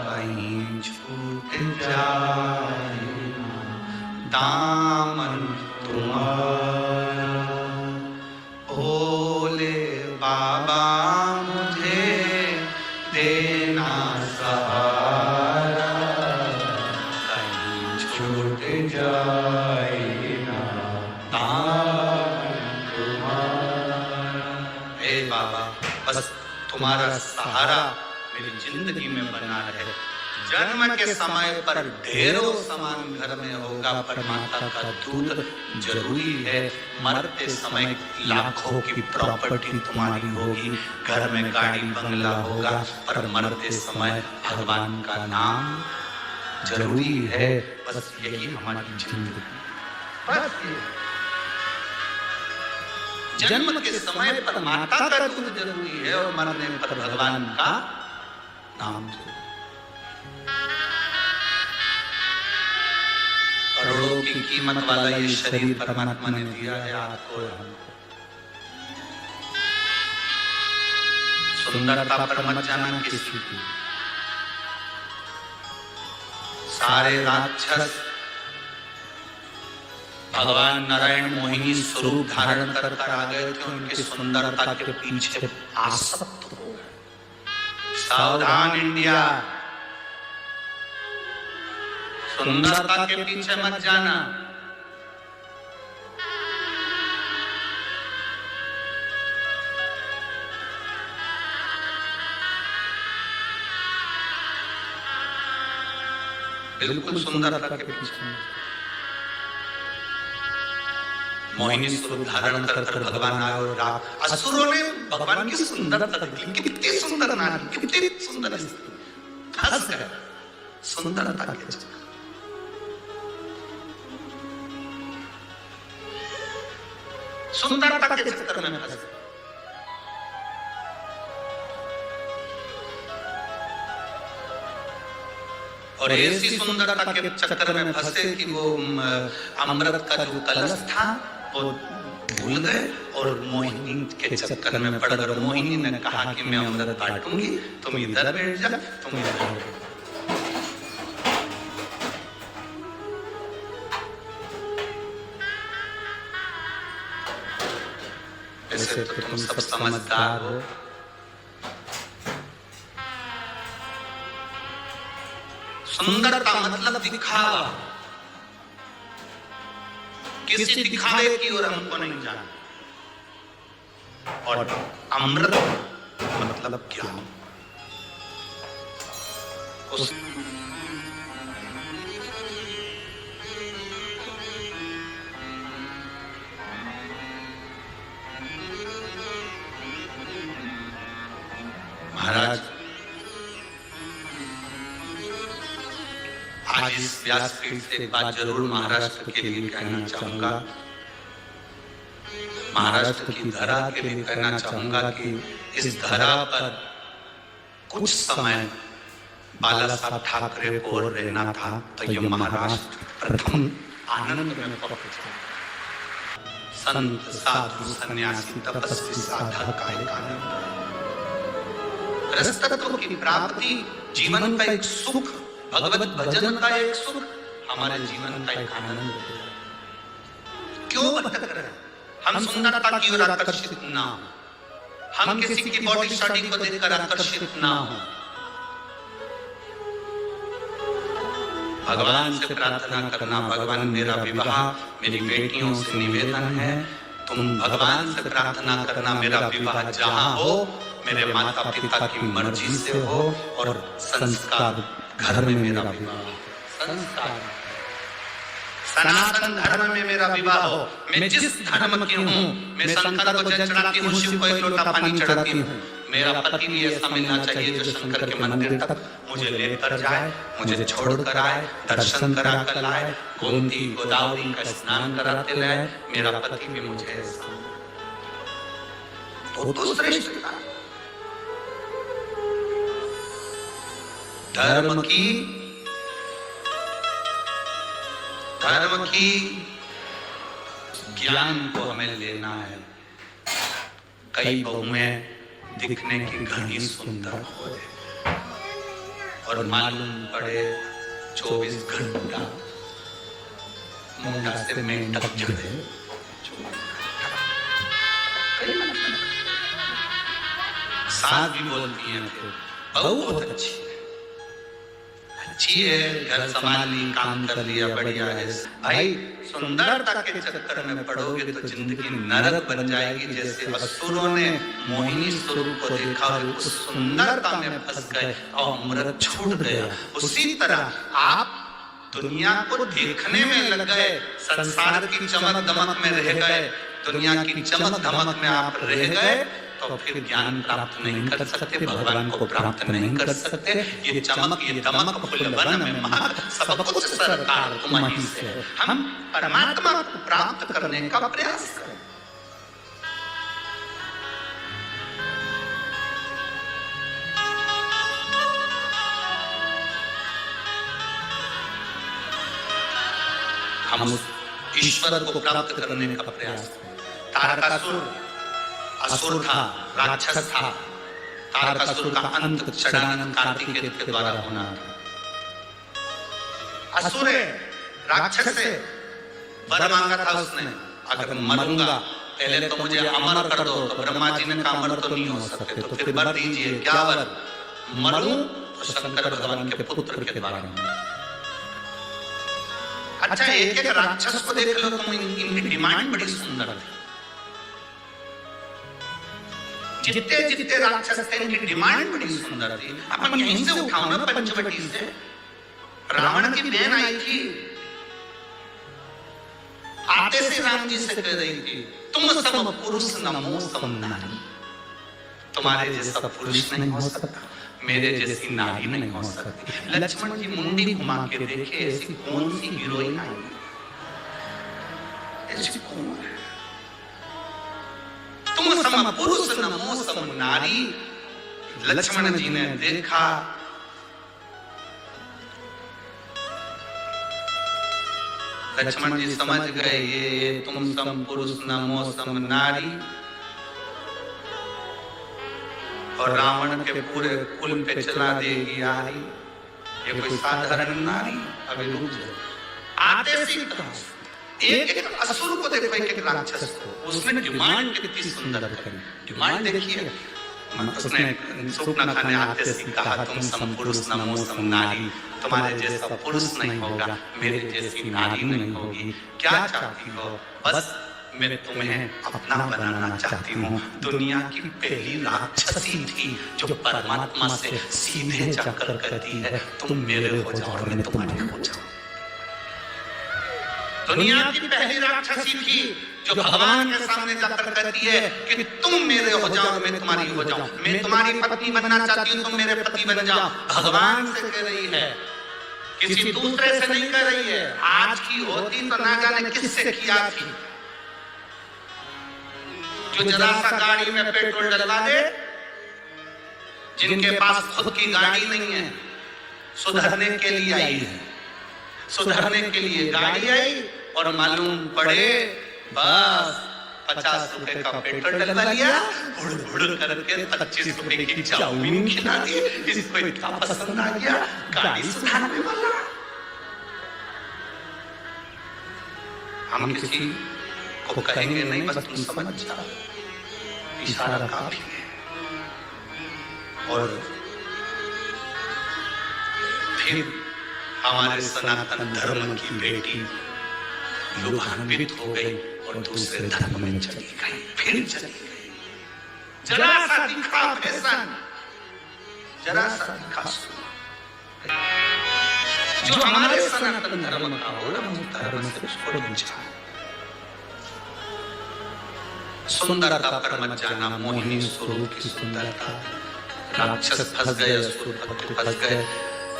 कहीं छूट जाए दामन तुम्हारा। ओ जाए ना दामन तुम्हारा। हे बाबा, बस तुम्हारा सहारा मेरी जिंदगी में बना रहे। जन्म के समय पर ढेरों सामान घर में होगा, पर माता का दूध जरूरी है। मरते समय लाखों की प्रॉपर्टी तुम्हारी होगी, घर में गाड़ी बंगला होगा, पर मरते समय भगवान का नाम जरूरी है। बस यही हमारी जिंदगी। बस जन्म के समय पर माता का दूध जरूरी है और मरने पर भगवान का नाम जरूरी। करोड़ों की कीमत वाला ये शरीर परमात्मा ने दिया है आपको और हमको। सुंदरता पर मत जाना किसी की। सारे राक्षस भगवान नारायण मोहिनी स्वरूप धारण कर आ गए थे, उनकी सुंदरता के पीछे आसक्त हो गए। सावधान इंडिया, सुंदरता के पीछे मत जाना। बिल्कुल सुंदरता के पीछे। मोहिनी स्वरूप धारण कर भगवान आए और असुरों ने भगवान की सुंदरता देखी। कितनी सुंदर नारी, कितनी सुंदर स्त्री, फंस गए सुंदरता के चक्कर। सुंदरता के चक्कर में फंस गए। और ऐसी सुंदरता के चक्कर में फंसे कि वो अमृत का जो कलश था वो भूल गए और मोहिनी के चक्कर में पड़ गए। मोहिनी ने कहा कि मैं अमृत बांटूंगी, तुम इधर बैठ जा, तुम इधर बैठ जा। ऐसे तो तुम सब समझदार हो। सुंदरता मतलब दिखावा। किसी दिखावे की ओर हमको नहीं जाना। और अमृत मतलब क्या? उस महाराज, आज इस व्यासपीठ से एक बात जरूर महाराष्ट्र के लिए कहना चाहूंगा। महाराष्ट्र की धरा के लिए कहना चाहूंगा कि इस धरा पर कुछ समय बाला साहब ठाकरे को और रहना था, तो ये महाराष्ट्र प्रथम आनंद में पहुंचा। संत साधु सन्यासी तपस्वी साधक का एक आनंद, रसतत्व की प्राप्ति, जीवन का एक सुख, भगवत भजन का एक सुख, हमारे जीवन का एक आनंद। क्यों भटक रहे? हम सुंदरता की ओर आकर्षित ना हो, हम किसी की बॉडी शॉडी को देखकर आकर्षित ना हो। भगवान से प्रार्थना करना, भगवान मेरा विवाह मेरी बेटियों से निवेदन है, तुम भगवान से प्रार्थना करना मेरा विवाह जहां हो मेरे माता पिता की मर्जी से हो और संस्कार घर में मेरा विवाह, संस्कार सनातन धर्म में मेरा विवाह हो। मैं जिस धर्म की हूँ, मैं शंकर को जल चढ़ाती हूँ, शिव को एक लोटा पानी चढ़ाती हूँ। मेरा पति भी ऐसा मिलना चाहिए जो शंकर के मंदिर तक मुझे लेकर जाए, मुझे छोड़कर आए, दर्शन करा कर लाए, गोमती गोदावरी का स्नान कराते लाए। मेरा पति भी मुझे ऐसा तो श्रेष्ठ था। धर्म की ज्ञान को हमें लेना है। कई बहुएं दिखने की घनी सुंदर हो और मालूम पड़े 24 घंटा मुंडा से मेंढक झड़े। सास भी बोलती हैं बहू बहुत अच्छी है, चाहिए, घर संभाल ली, काम कर लिया, बढ़िया है। भाई सुंदरता के चक्कर में पड़ोगे तो जिंदगी नरक बन जाएगी। जैसे असुरों ने मोहिनी स्वरूप को देखा और उस सुंदरता में फंस गए और अमृत छूट गया, उसी तरह आप दुनिया को देखने में लग गए, संसार की चमक दमक में रह गए, दुनिया की चमक धमक में आप रह गए तो फिर ज्ञान प्राप्त नहीं कर सकते, भगवान को प्राप्त नहीं कर सकते। ये चमक ये दमक फूलवन में महक, सब कुछ सरकार तुम्हीं से है। हम परमात्मा को प्राप्त करने का प्रयास करें। हम उस ईश्वर को प्राप्त करने का प्रयास करें। तारकासुर असुर था, राक्षस था। तारकासुर का अंत षडानंद कार्तिकेय के द्वारा होना था। असुर है, राक्षस है, वर मांगा था उसने, अगर मरूंगा पहले तो मुझे अमर कर दो, तो ब्रह्मा जी ने कहा अमर तो नहीं हो सकते, तो फिर वर दीजिए। क्या वर? मरूं तो शंकर भगवान के पुत्र के द्वारा। अच्छा, एक एक राक्षस को देख लो तुम, इनकी डिमांड बड़ी सुंदर थी। जितने जितने राक्षस थे इनकी डिमांड बड़ी सुंदर थी। अपन यहीं से उठाओ ना, पंचवटी से। रावण की बहन आई थी, आते से राम जी से कह रही थी, तुम सम पुरुष नमो सम नारी। तुम्हारे जैसा पुरुष नहीं हो सकता, मेरे जैसी नारी नहीं हो सकती। लक्ष्मण जी मुंडी घुमा के देखे, ऐसी कौन सी हीरोइन आई, ऐसी कौन है? तुम सम पुरुष नमो सम नारी। लक्ष्मण जी ने देखा, लक्ष्मण जी समझ गए ये तुम सम पुरुष नमो सम नारी और रावण के पूरे कुल पे चला देगी आरी। ये कोई साधारण नारी? अभी रुक जाओ, आते सी एक एक असुर को देखो, एक एक राक्षस को, उसने डिमांड कितनी सुंदर करी। डिमांड देखिए, उसने सूर्पनखा ने आते से कहा, तुम सम पुरुष नमो सम नारी। तुम्हारे जैसा पुरुष नहीं होगा, मेरे जैसी नारी नहीं होगी। क्या चाहती हो? बस मैं तुम्हें अपना बनाना चाहती हूँ। दुनिया की पहली राक्षसी थी जो परमात्मा से सीधे जाकर कहती है, तुम मेरे हो जाओ और मैं तुम्हारे हो जाऊं। दुनिया की पहली राक्षसी थी जो भगवान के सामने जाकर कहती है कि तुम मेरे हो जाओ, मैं तुम्हारी हो जाऊं। मैं तुम्हारी पत्नी बनना चाहती हूँ, तुम मेरे पति बन जाओ। भगवान से कह रही है, किसी दूसरे से नहीं कह रही है। आज की होती तो ना जाने किससे किया थी, जो जरा सा गाड़ी में पेट्रोल डलवा दे, जिनके पास खुद की गाड़ी नहीं है, सुधरने के लिए आई है, सुधरने के लिए गाड़ी आई और मालूम पड़े बस 50 रुपए का पेट्रोल डलवा लिया, हुड़ हुड़ करके 25 रुपए की चाउमीन खिला दी। इसको इतना पसंद आ गया, गाड़ी सुधारने वाला। हम किसी को कहेंगे नहीं, बस तुम समझ जाओ, इशारा काफी है। और फिर हमारे सनातन धर्म की बेटी लुभान्वित हो गई और दूसरे धर्म में चली गई, फिर चली गई। जरा सा दिखा फैशन, जरा सा दिखा जो हमारे सनातन धर्म का हो, हम धर्म से छोड़ जाए। सुंदरता पर मत जाना, मोहिनी स्वरूप की सुंदरता। राक्षस फंस गए, असुर फंस गए।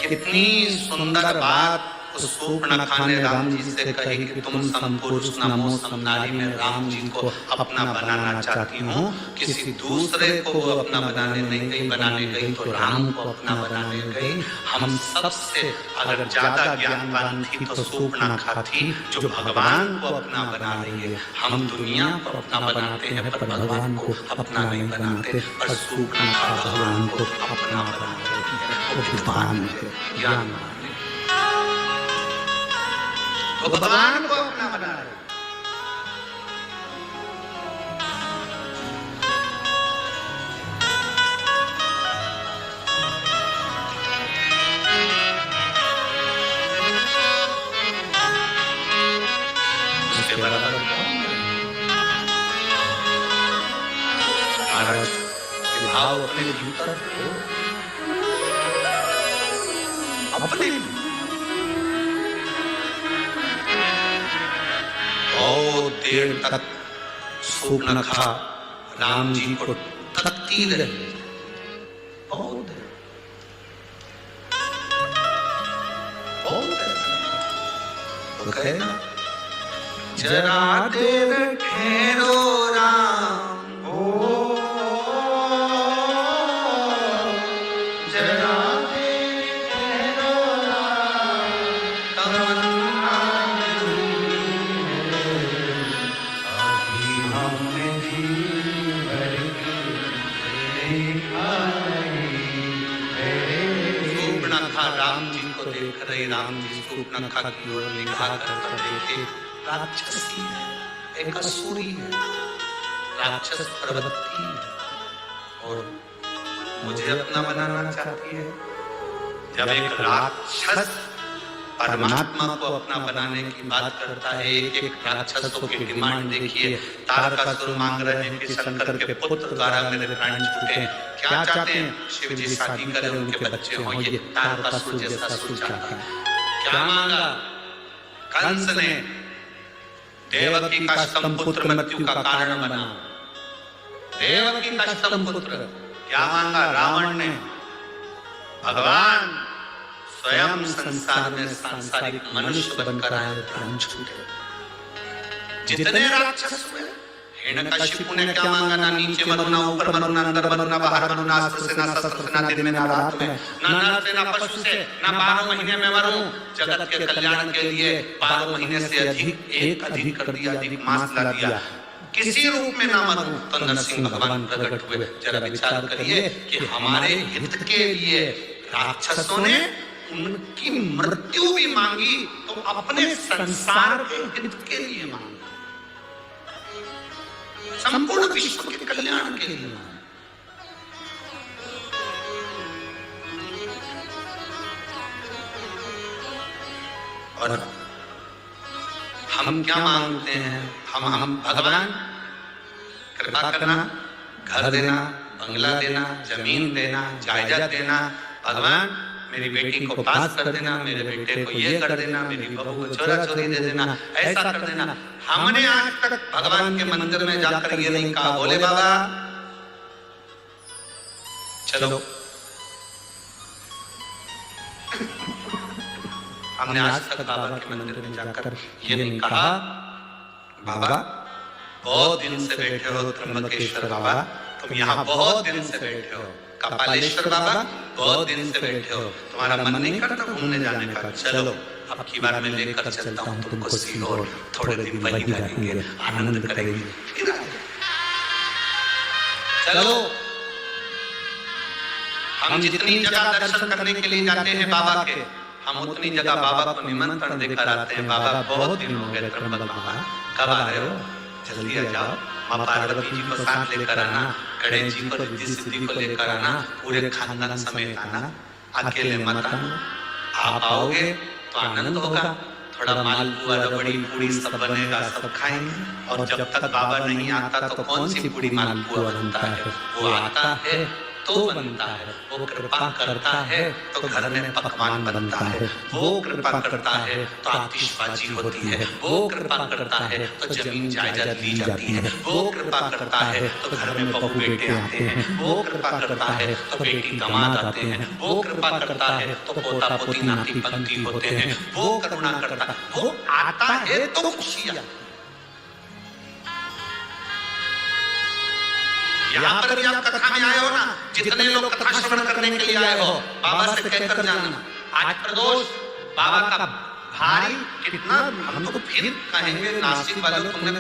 कितनी सुंदर बात उस सूर्पनखा ने राम जी से कही कि तुम सम पुरुष नमो सम नारी। में राम जी को अपना बनाना चाहती हूँ, किसी दूसरे को वो अपना बनाने नहीं गई। बनाने गई तो राम को अपना बनाने गई। हम सबसे अगर ज्यादा ज्ञानवान थी तो सूर्पनखा थी, जो भगवान को अपना बना रही है। हम दुनिया को अपना बनाते हैं पर भगवान को अपना नहीं बनाते। पर सूर्पनखा भगवान को अपना बना रही है। वो विद्वान है, ज्ञानवान है, वो भगवान को अपना बना रहे। उसके बराबर महाराज ये भाव अपने भीतर हो, अपने बहुत देर तक सूर्पनखा राम जी को तकती रही, बहुत देर, बहुत देर। तो कहे ना जरा देर ठहरो राम, ओ जरा देर ठहरो राम, तमन्ना अभी हमने जी भर के देखा नहीं है। सूर्पनखा राम जी को देख रही, राम जी सूर्पनखा की ओर निगाह कर देखे, राक्षसी है, एक असुरी है, राक्षस प्रवृत्ति है और मुझे अपना बनाना चाहती है। जब एक राक्षस परमात्मा को अपना बनाने की बात करता है, एक एक राक्षसों की डिमांड देखिए। तारकासुर मांग रहे हैं कि शंकर के पुत्र द्वारा मेरे प्राण छूटे। क्या चाहते हैं? शिव जी शादी करें, उनके बच्चे हों। ये तारकासुर जैसा असुर चाहता है। क्या मांगा? कंस ने देवकी का स्तंभ पुत्र मृत्यु का कारण बना। देवकी का स्तंभ पुत्र क्या मांगा? रावण ने भगवान स्वयं संसार में सांसारिक मनुष्य बनकर आए, प्राण छूटे। जितने राक्षस हुए, हिरण्यकशिपु ने क्या मांगा? ना नीचे मरो, ना ऊपर मरो, ना अंदर मरो, ना बाहर मरो, ना अस्त्र से, ना शस्त्र से, ना दिन में, ना रात में, ना नर से, ना पशु से, ना 12 महीने में मरूं। जगत के कल्याण के लिए 12 महीने से अधिक कर दिया, अधिक मास ला दिया। किसी रूप में ना मरूं। तो नरसिंह भगवान प्रकट हुए। जरा विचार करिए कि हमारे हित के लिए राक्षसों ने उनकी मृत्यु भी मांगी, तो अपने संसार के हित के लिए मांगी, संपूर्ण विश्व के कल्याण के लिए। और हम क्या मांगते हैं? हम भगवान कृपा करना, घर देना, बंगला देना, जमीन देना, जायदाद देना। भगवान मेरी बेटी को पास कर देना, मेरे बेटे को ये कर देना, मेरी बहू को चोरा चोरी दे देना, ऐसा कर देना। हमने आज तक भगवान के मंदिर में जाकर ये नहीं कहा, बोले बाबा चलो। हमने आज तक बाबा के मंदिर में जाकर ये नहीं कहा, बाबा बहुत दिन से बैठे हो, त्र्यंबकेश्वर बाबा तुम यहाँ बहुत दिन से बैठे हो, कपालेश्वर बाबा बहुत दिन से बैठे हो, तुम्हारा मन नहीं करता घूमने जाने का? चलो अब की बार मैं लेकर चलता हूँ तुमको सीहोर, थोड़े दिन वहीं रहेंगे, आनंद करेंगे। चलो हम जितनी जगह दर्शन करने के लिए जाते हैं बाबा के, हम उतनी जगह बाबा को निमंत्रण देकर आते हैं। बाबा बहुत दिन हो गए त्र्यंबक बाबा, कब आ रहे हो? जल्दी आ जाओ। माँ पार्वती जी को साथ लेकर आना, गणेश जी को, रिद्धि सिद्धि को लेकर आना, पूरे खानदान समेत आना, अकेले मत आना। आप आओगे तो आनंद होगा, थोड़ा मालपुआ, रबड़ी, पूड़ी सब बनेगा, सब खाएंगे। और जब तक बाबा नहीं आता तो कौन सी पूड़ी मालपुआ बनता है? वो आता है तो बनता है, वो कृपा करता है तो घर में पकवान बनता है, वो कृपा करता है तो आतिशबाजी होती है, वो कृपा करता है तो जमीन जायदाद ली जाती है, वो कृपा करता है तो घर में बहू बेटे आते हैं, वो कृपा करता है तो बेटी दामाद आते हैं, वो कृपा करता है तो पोता पोती नाती पंती होते हैं, वो करुणा करता है, वो आता है तो खुशियां। यहाँ पर भी आप कथा में आए हो ना, जितने लोग कथा श्रवण करने के लिए आए हो, बाबा से कहकर जाना आज प्रदोष बाबा का भारी कितना, हम तो फिर कहेंगे नासिक वालों तुमने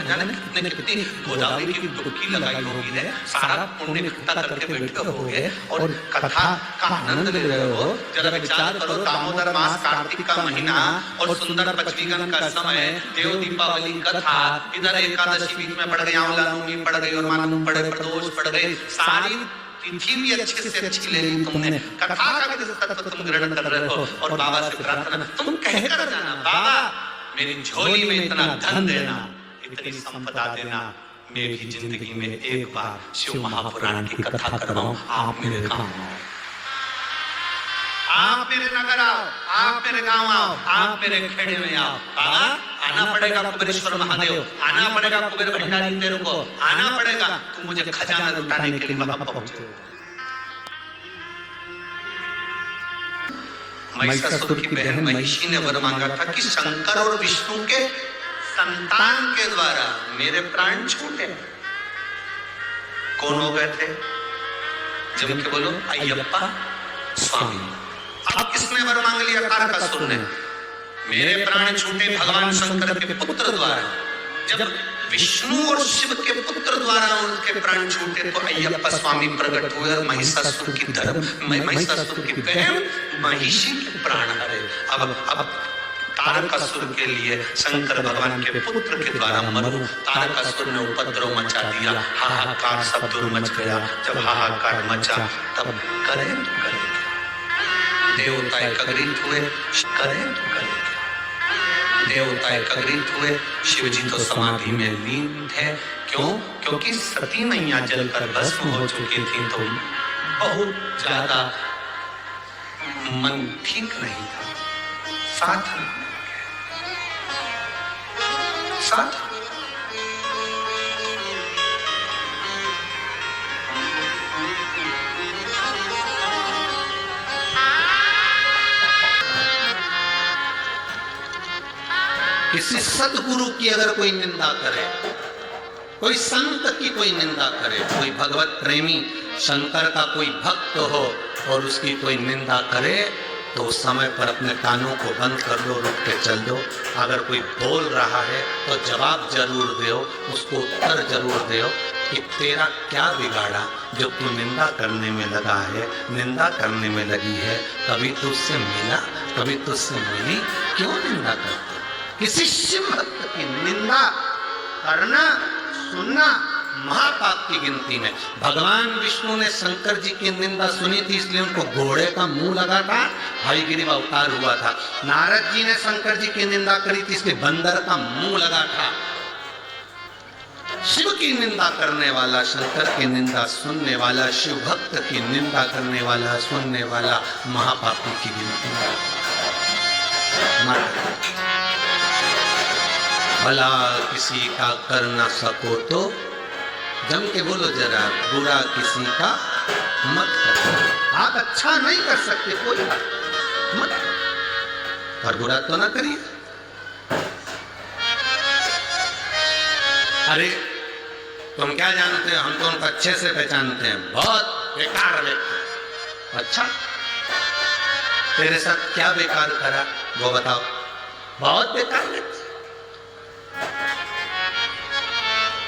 जाने कितने कितनी गोदावरी की डुबकी लगाई होगी है, सारा पुण्य इकट्ठा करके बैठे होगे और कथा का आनंद ले रहे हो। जरा विचार करो, दामोदर मास, कार्तिक का महीना और सुंदर पचवीगन का समय, देव दीपावली कथा, इधर एकादशी बीच में पड़ गई, आंवला नवमी पड़ गई और मानूम पड़ गए, प्रदोष पड़ गए, सारी तिथि भी अच्छे से अच्छी ले ली तुमने, कथा का भी तत्व तुम ग्रहण कर रहे हो। और बाबा से प्रार्थना तुम कहकर जाना, बाबा मेरी झोली में इतना धन देना, इतनी संपदा देना, मैं भी जिंदगी में एक बार शिव महापुराण की कथा करवाऊं, आप मेरे गांव आओ, आप मेरे नगर आओ, आप मेरे गांव आओ, आप मेरे खेड़े में आओ। बाबा आना पड़ेगा कुबेरेश्वर महादेव, आना पड़ेगा कुबेर भंडारी तेरे को, आना पड़ेगा, तू मुझे खजाना लुटाने के लिए वहां पहुंचे। महिषासुर की बहन महिषी ने वर मांगा था कि शंकर और विष्णु के संतान के द्वारा मेरे प्राण छूटे। कौन हो गए थे? जब के बोलो अय्यप्पा स्वामी। अब किसने वर मांग लिया? तारकासुर ने। मेरे प्राण छूटे भगवान शंकर के पुत्र द्वारा। जब विष्णु और शिव के पुत्र द्वारा उनके प्राण छूटे तो अय्यप्पा स्वामी प्रकट हुए और महिषासुर की बहन महिषी के प्राण हरे। अब तारकासुर के लिए शंकर भगवान के पुत्र के द्वारा मरू। तारकासुर ने उपद्रव मचा दिया, हाहाकार सब दूर मच गया। जब हाहाकार मचा तब करे देवता एकत्रित हुए, देवता एकत्रित हुए। शिव जी तो समाधि में लीन थे। क्यों? क्योंकि सती मैया जलकर भस्म हो चुकी थी, तो बहुत ज्यादा मन ठीक नहीं था। साथ किसी सदगुरु की अगर कोई निंदा करे, कोई संत की कोई निंदा करे, कोई भगवत प्रेमी शंकर का कोई भक्त हो और उसकी कोई निंदा करे, तो उस समय पर अपने कानों को बंद कर दो, रुक के चल दो। अगर कोई बोल रहा है तो जवाब जरूर दो, उसको उत्तर जरूर दो कि तेरा क्या बिगाड़ा जो तू निंदा करने में लगा है, निंदा करने में लगी है। कभी तुझसे मिला, कभी तुझसे मिली, क्यों निंदा करते? किसी शिव भक्त की निंदा करना, सुनना महापाप की गिनती में। भगवान विष्णु ने शंकर जी की निंदा सुनी थी, इसलिए उनको घोड़े का मुंह लगा था, हरिगिरी अवतार हुआ था। नारद जी ने शंकर जी की निंदा करी थी, इसलिए बंदर का मुंह लगा था। शिव की निंदा करने वाला, शंकर की निंदा सुनने वाला, शिव भक्त की निंदा करने वाला, सुनने वाला महापापी की गिनती में। भला किसी का कर न सको तो जम के बोलो जरा, बुरा किसी का मत करो। आप अच्छा नहीं कर सकते, कोई बात मत करो, पर बुरा तो ना करिए। अरे तुम क्या जानते हो? हम तो उनको अच्छे से पहचानते हैं, बहुत बेकार व्यक्ति। अच्छा, तेरे साथ क्या बेकार करा वो बताओ? बहुत बेकार व्यक्ति।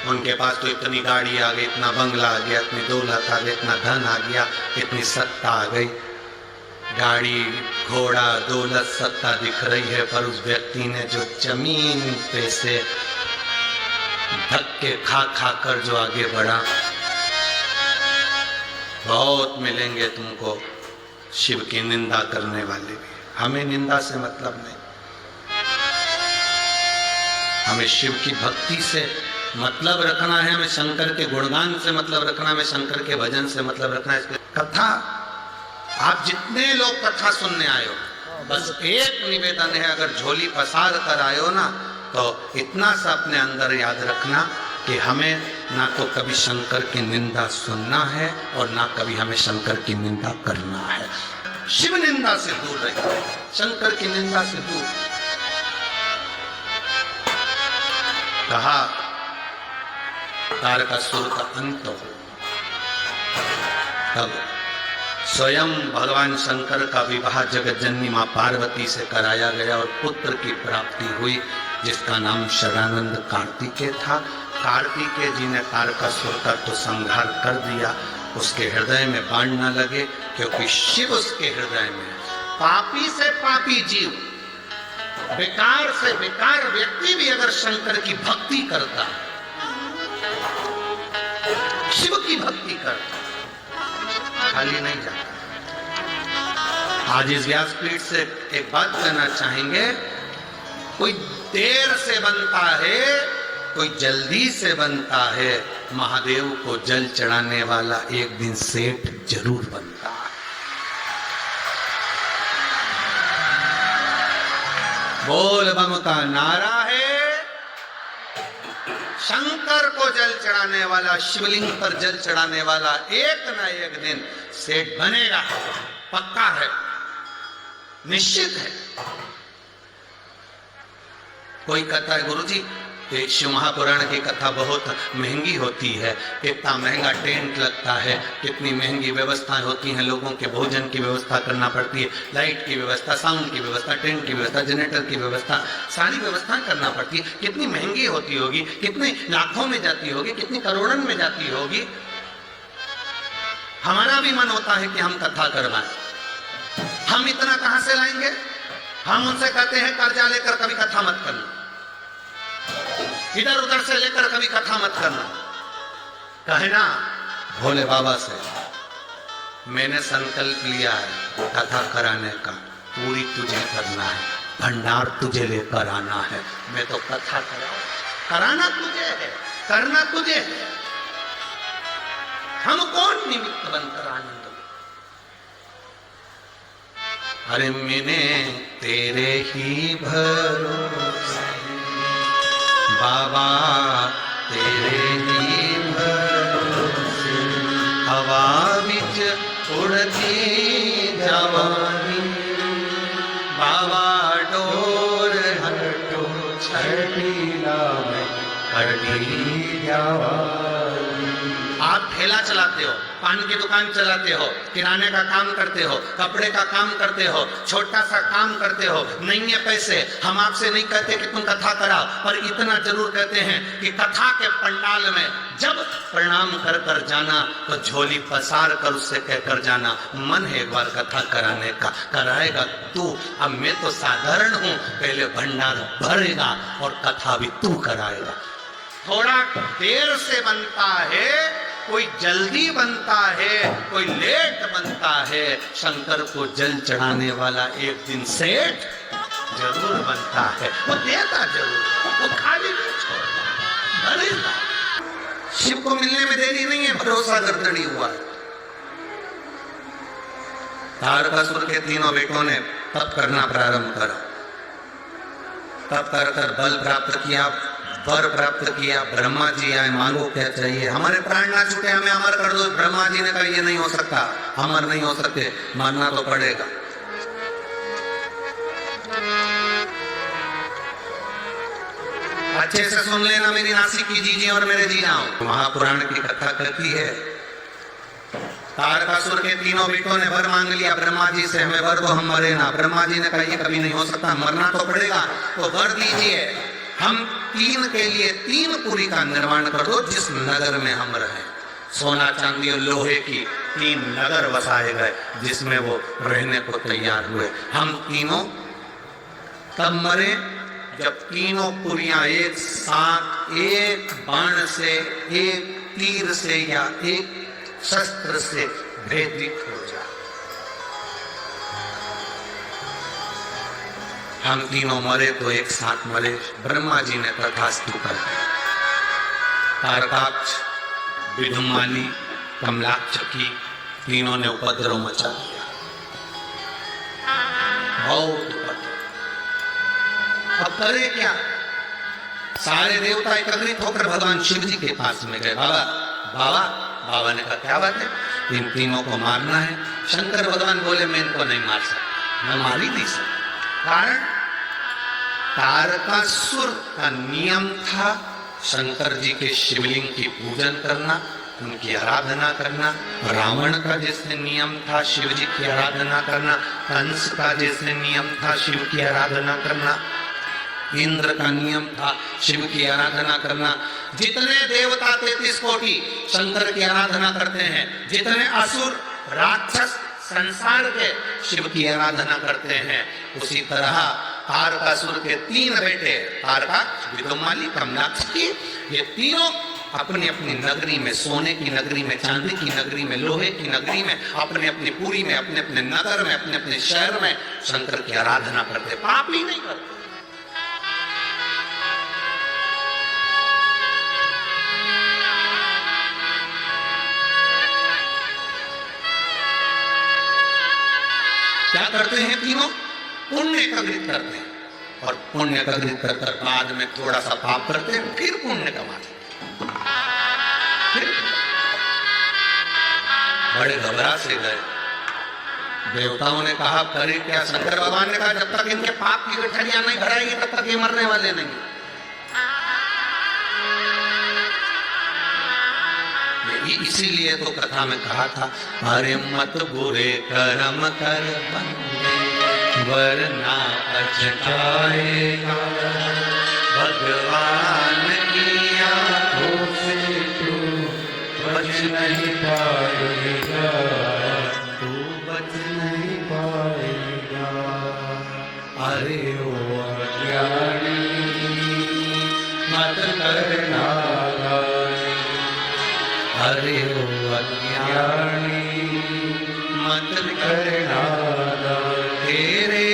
उनके पास तो इतनी गाड़ी आ गई, इतना बंगला आ गया, इतनी दौलत आ गई, इतना धन आ गया, इतनी सत्ता आ गई। गाड़ी घोड़ा दौलत सत्ता दिख रही है, पर उस व्यक्ति ने जो जमीन पे से धक्के खा खा कर जो आगे बढ़ा। बहुत मिलेंगे तुमको शिव की निंदा करने वाले भी। हमें निंदा से मतलब नहीं, हमें शिव की भक्ति से मतलब रखना है, हमें शंकर के गुणगान से मतलब रखना है, हमें शंकर के भजन से मतलब रखना है। कथा, आप जितने लोग कथा सुनने आए हो, बस एक निवेदन है, अगर झोली पसार कर आए हो ना, तो इतना सा अपने अंदर याद रखना कि हमें ना तो कभी शंकर की निंदा सुनना है और ना कभी हमें शंकर की निंदा करना है। शिव निंदा से दूर रहिए, शंकर की निंदा से दूर। कहा तारकासुर का अंत हो, तब स्वयं भगवान शंकर का विवाह जगतजननी मां पार्वती से कराया गया और पुत्र की प्राप्ति हुई, जिसका नाम शरणानंद कार्तिकेय था। कार्तिकेय जी ने तारकासुर का तो संहार कर दिया, उसके हृदय में बाण न लगे, क्योंकि शिव उसके हृदय में। पापी से पापी जीव, बेकार से बेकार व्यक्ति भी अगर शंकर की भक्ति करता, शिव की भक्ति करता, खाली नहीं जाता। आज इस व्यासपीठ से एक बात कहना चाहेंगे, कोई देर से बनता है, कोई जल्दी से बनता है। महादेव को जल चढ़ाने वाला एक दिन सेठ जरूर बनता है। बोल बम का नारा है। शंकर को जल चढ़ाने वाला, शिवलिंग पर जल चढ़ाने वाला एक ना एक दिन सेठ बनेगा, पक्का है, निश्चित है। कोई कहता है गुरुजी ये शिव महापुराण की कथा बहुत महंगी होती है, कितना महंगा टेंट लगता है, कितनी महंगी व्यवस्थाएं होती हैं, लोगों के भोजन की व्यवस्था करना पड़ती है, लाइट की व्यवस्था, साउंड की व्यवस्था, टेंट की व्यवस्था, जनरेटर की व्यवस्था, सारी व्यवस्थाएं करना पड़ती है। कितनी महंगी होती होगी, कितने लाखों में जाती होगी, कितनी करोड़ों में जाती होगी। हमारा भी मन होता है कि हम कथा करवाएं। हम इतना कहां से लाएंगे? हम उनसे कहते हैं कर्जा लेकर कभी कथा मत करना, इधर उधर से लेकर कभी कथा मत करना। कहना भोले बाबा से मैंने संकल्प लिया है कथा कराने का, पूरी तुझे करना है, भंडार तुझे लेकर आना है। मैं तो कथा कराना तुझे है, करना तुझे है। हम कौन निमित्त बनकर आनंद? अरे मैंने तेरे ही भरोसे बाबा, तेरे ही भरोसे हवा बिच उड़ती जवानी, बाबा डोर हटो छठीला में कटी जवानी। आप ठेला चलाते हो, पान की दुकान चलाते हो, किराने का काम करते हो, कपड़े का काम करते हो, छोटा सा काम करते हो, नहीं है पैसे। हम आपसे नहीं कहते कि तुम कथा कराओ, पर इतना जरूर कहते हैं कि कथा के पंडाल में जब प्रणाम कर कर जाना तो झोली पसार कर उससे कहकर जाना मन है एक बार कथा कराने का। कराएगा तू, अब मैं तो साधारण हूं, पहले भंडार भरेगा और कथा भी तू कराएगा। थोड़ा देर से बनता है, कोई जल्दी बनता है, कोई लेट बनता है। शंकर को जल चढ़ाने वाला एक दिन सेठ जरूर बनता है। वो देता जरूर, वो खाली नहीं छोड़ता, भरेगा। शिव को मिलने में देरी नहीं है, भरोसा गड़बड़ी हुआ। तारकासुर के तीनों बेटों ने तप करना प्रारंभ करा, तप कर कर बल प्राप्त किया, वर प्राप्त किया। ब्रह्मा जी आए, मांगो क्या चाहिए? हमारे प्राण ना छूटे, हमें अमर कर दो। ब्रह्मा जी ने कहा ये नहीं हो सकता, अमर नहीं हो सकते, मानना तो पड़ेगा। अच्छे से सुन लेना मेरी नासिक की जीजी और मेरे जीजाओं। महापुराण की कथा कहती है तारकासुर के तीनों बेटों ने वर मांग लिया ब्रह्मा जी से, हमें वर दो, हम मरे ना। ब्रह्मा जी ने कहा ये कभी नहीं हो सकता, मरना तो पड़ेगा, तो वर दीजिए। हम तीन के लिए तीन पुरी का निर्माण कर दो जिस नगर में हम रहे। सोना चांदी और लोहे की तीन नगर बसाए गए जिसमें वो रहने को तैयार हुए। हम तीनों तब मरे जब तीनों पुरियां एक साथ एक बाण से, एक तीर से या एक शस्त्र से भेदित हो जाए। हम तीनों मरे तो एक साथ मरे। ब्रह्मा जी ने तथास्तु कर दिया। तारकाक्ष, विधुमाली, कमलाक्ष की तीनों ने उपद्रव मचा दिया, बहुत उपद्रव। अब करे क्या? सारे देवता एकत्रित होकर भगवान शिव जी के पास में गए। बाबा बाबा बाबा ने कहा क्या बात है? इन तीनों को मारना है। शंकर भगवान बोले मैं इनको नहीं मार सकता, मैं मार ही नहीं सकता। कारण तारकासुर का नियम था शंकर जी के शिवलिंग की पूजन करना, उनकी आराधना करना। रावण का जैसे नियम था शिव जी की आराधना करना, कंस का जैसे नियम था शिव की आराधना करना, इंद्र का नियम था शिव की आराधना करना। जितने देवता 33 कोटि शंकर की आराधना करते हैं, जितने असुर राक्षस संसार के शिव की आराधना करते हैं, उसी तरह तारकासुर के तीन बेटे तारकाक्ष, विधुमाली, कमलाक्ष की, ये तीनों अपनी अपनी नगरी में, सोने की नगरी में, चांदी की नगरी में, लोहे की नगरी में, अपने अपनी पुरी में, अपने अपने नगर में, अपने अपने शहर में शंकर की आराधना करते, पाप ही नहीं करते। क्या करते हैं तीनों? पुण्य एकत्रित करते हैं, और पुण्य एकत्रित कर बाद में थोड़ा सा पाप करते हैं, फिर पुण्य कमाते हैं। बड़े घबरा से गए। देवताओं ने कहा करे क्या? शंकर भगवान ने कहा जब तक इनके पाप की गठरियां नहीं भराएगी तब तक ये मरने वाले नहीं। इसीलिए तो कथा में कहा था, अरे मत बुरे कर्म कर बंदे वरना पछताएगा, भगवान की आंखों से तू बच नहीं पाएगा, तू बच नहीं पाएगा। अरे ओ अज्ञानी मत करना, अरे ओ अज्ञानी मत करना, तेरे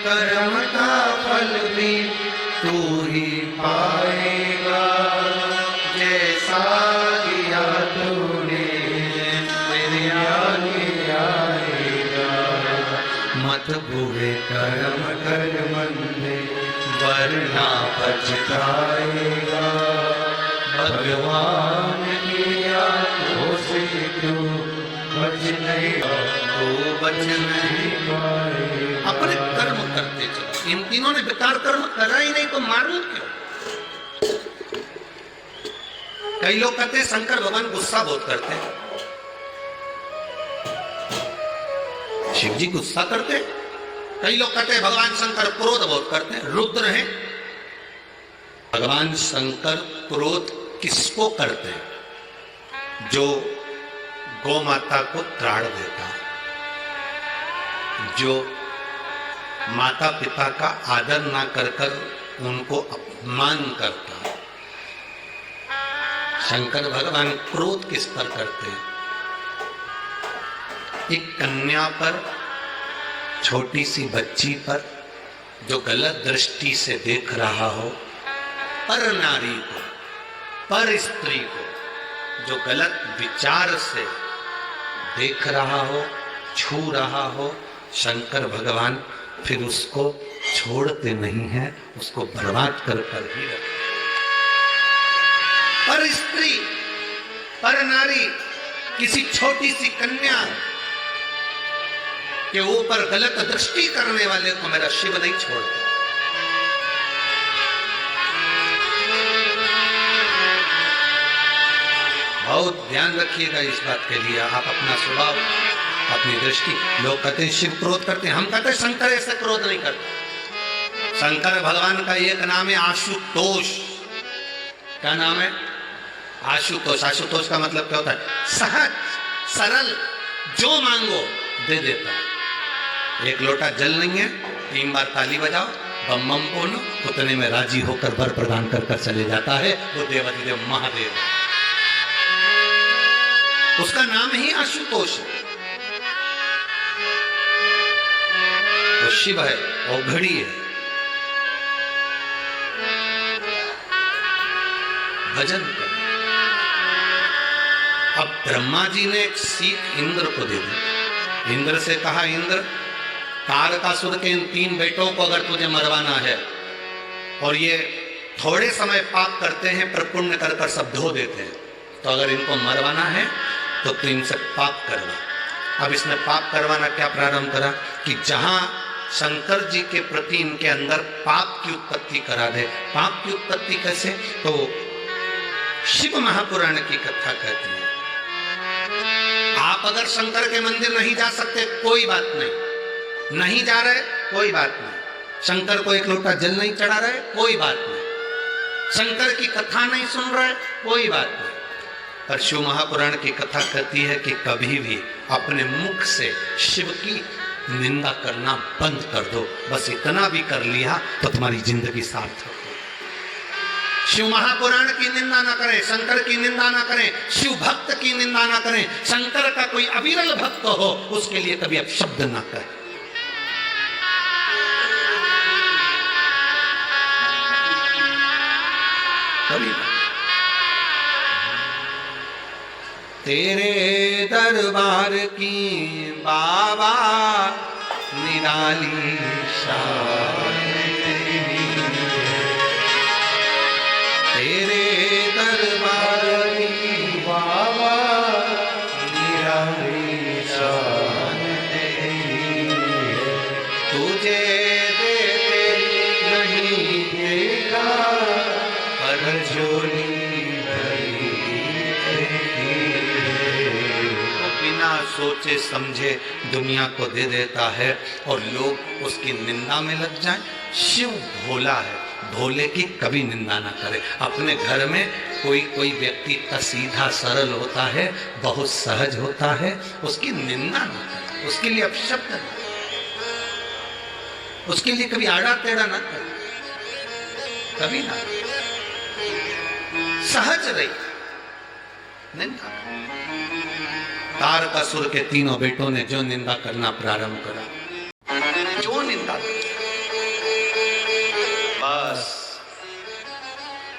कर्म का फल भी तू ही पाएगा, जैसा किया तूने तेरे आगे आएगा। मत बुरे कर्म कर बंदे वरना पछताएगा, भगवान की आंखों से तू बच नहीं, तू बच नहीं पाएगा। अपने कर्म करते चलो। इन तीनों ने बेकार कर्म करा ही नहीं तो मारू क्यों? कई लोग कहते हैं शंकर भगवान गुस्सा बहुत करते हैं। शिव जी गुस्सा करते हैं। कई लोग कहते हैं भगवान शंकर क्रोध बहुत करते हैं, रुद्र हैं। भगवान शंकर क्रोध किसको करते हैं? जो गौ माता को त्राण देता, जो माता पिता का आदर ना कर कर उनको अपमान करता। शंकर भगवान क्रोध किस पर करते हैं? एक कन्या पर, छोटी सी बच्ची पर जो गलत दृष्टि से देख रहा हो, पर नारी को, पर स्त्री को जो गलत विचार से देख रहा हो, छू रहा हो, शंकर भगवान फिर उसको छोड़ते नहीं हैं, उसको बर्बाद कर कर ही रखते। पर स्त्री, पर नारी, किसी छोटी सी कन्या के ऊपर गलत दृष्टि करने वाले को मेरा शिव नहीं छोड़ता। बहुत ध्यान रखिएगा इस बात के लिए। आप अपना स्वभाव, अपनी दृष्टि, लोग कहते हैं शिव क्रोध करते हैं, हम कहते हैं शंकर ऐसे क्रोध नहीं करते। शंकर भगवान का एक नाम है आशुतोष। क्या नाम है? आशुतोष। आशुतोष का मतलब क्या होता है? सहज, सरल, जो मांगो दे देता है। एक लोटा जल नहीं है, 3 बार ताली बजाओ, बम बम बोलो, उतने में राजी होकर वर प्रदान कर कर चले जाता है वो देवाधिदेव महादेव। उसका नाम ही आशुतोष है। वो शिव है, वो घड़ी है। भजन कर। अब ब्रह्मा जी ने एक सीख इंद्र को दे दी। इंद्र से कहा, इंद्र तारकासुर के इन 3 बेटों को अगर तुझे मरवाना है, और ये थोड़े समय पाप करते हैं पर पुण्य कर कर सब धो देते हैं, तो अगर इनको मरवाना है तो तू इनसे पाप करवा। अब इसने पाप करवाना क्या प्रारंभ करा कि जहां शंकर जी के प्रति इनके अंदर पाप की उत्पत्ति करा दे। पाप की उत्पत्ति कैसे? तो शिव महापुराण की कथा कहती है। आप अगर शंकर के मंदिर नहीं जा सकते कोई बात नहीं, नहीं जा रहे कोई बात नहीं, शंकर को एक लोटा जल नहीं चढ़ा रहे कोई बात नहीं, शंकर की कथा नहीं सुन रहे कोई बात नहीं, पर शिव महापुराण की कथा कहती है कि कभी भी अपने मुख से शिव की निंदा करना बंद कर दो। बस इतना भी कर लिया तो तुम्हारी जिंदगी सार्थक हो। शिव महापुराण की निंदा ना करें, शंकर की निंदा ना करें, शिव भक्त की निंदा ना करें। शंकर का कोई अविरल भक्त हो उसके लिए कभी आप शब्द ना करें। कभी तेरे दरबार की बाबा निराली शान तेरी है, तेरे दरबार की बाबा निराली शान तेरी है, तुझे देते नहीं देगा हर झोली सोचे समझे दुनिया को दे देता है और लोग उसकी निंदा में लग जाएं। शिव भोला है, भोले की कभी निंदा ना करे। अपने घर में कोई व्यक्ति सीधा सरल होता है, बहुत सहज होता है, उसकी निंदा ना करे, उसके लिए अपशब्द ना, उसके लिए कभी आड़ा टेढ़ा ना करे, कभी ना, सहज रही निंदा। तारकासुर के तीनों बेटों ने जो निंदा करना प्रारंभ करा, जो निंदा, बस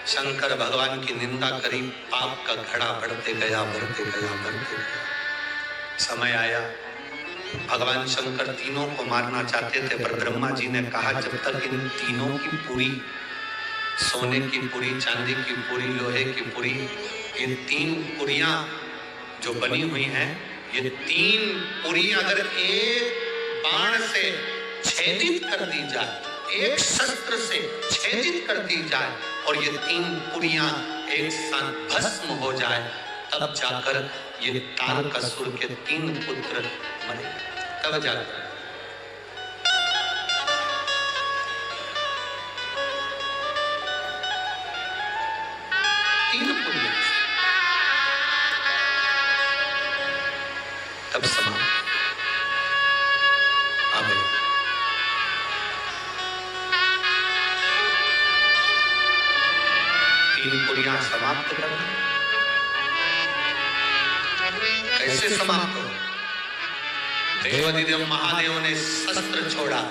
शंकर भगवान की निंदा करी, पाप का घड़ा बढ़ते गया, बढ़ते गया, बढ़ते गया। समय आया, भगवान शंकर तीनों को मारना चाहते थे, पर ब्रह्मा जी ने कहा जब तक इन तीनों की पूरी, सोने की पूरी, चांदी की पूरी, लोहे की पूरी, ये तीन पुरियां जो बनी हुई हैं, ये तीन पुरियां अगर एक बाण से छेदित कर दी जाए, एक शस्त्र से छेदित कर दी जाए और ये तीन पुरियां एक साथ भस्म हो जाए, तब जाकर ये तारकासुर के तीन पुत्र बने, तब जाकर तीन पुरियां तब समाप्त। तीन पुरियां समाप्त कर, कैसे समाप्त हो? देवादिदेव महादेव ने शस्त्र छोड़ा,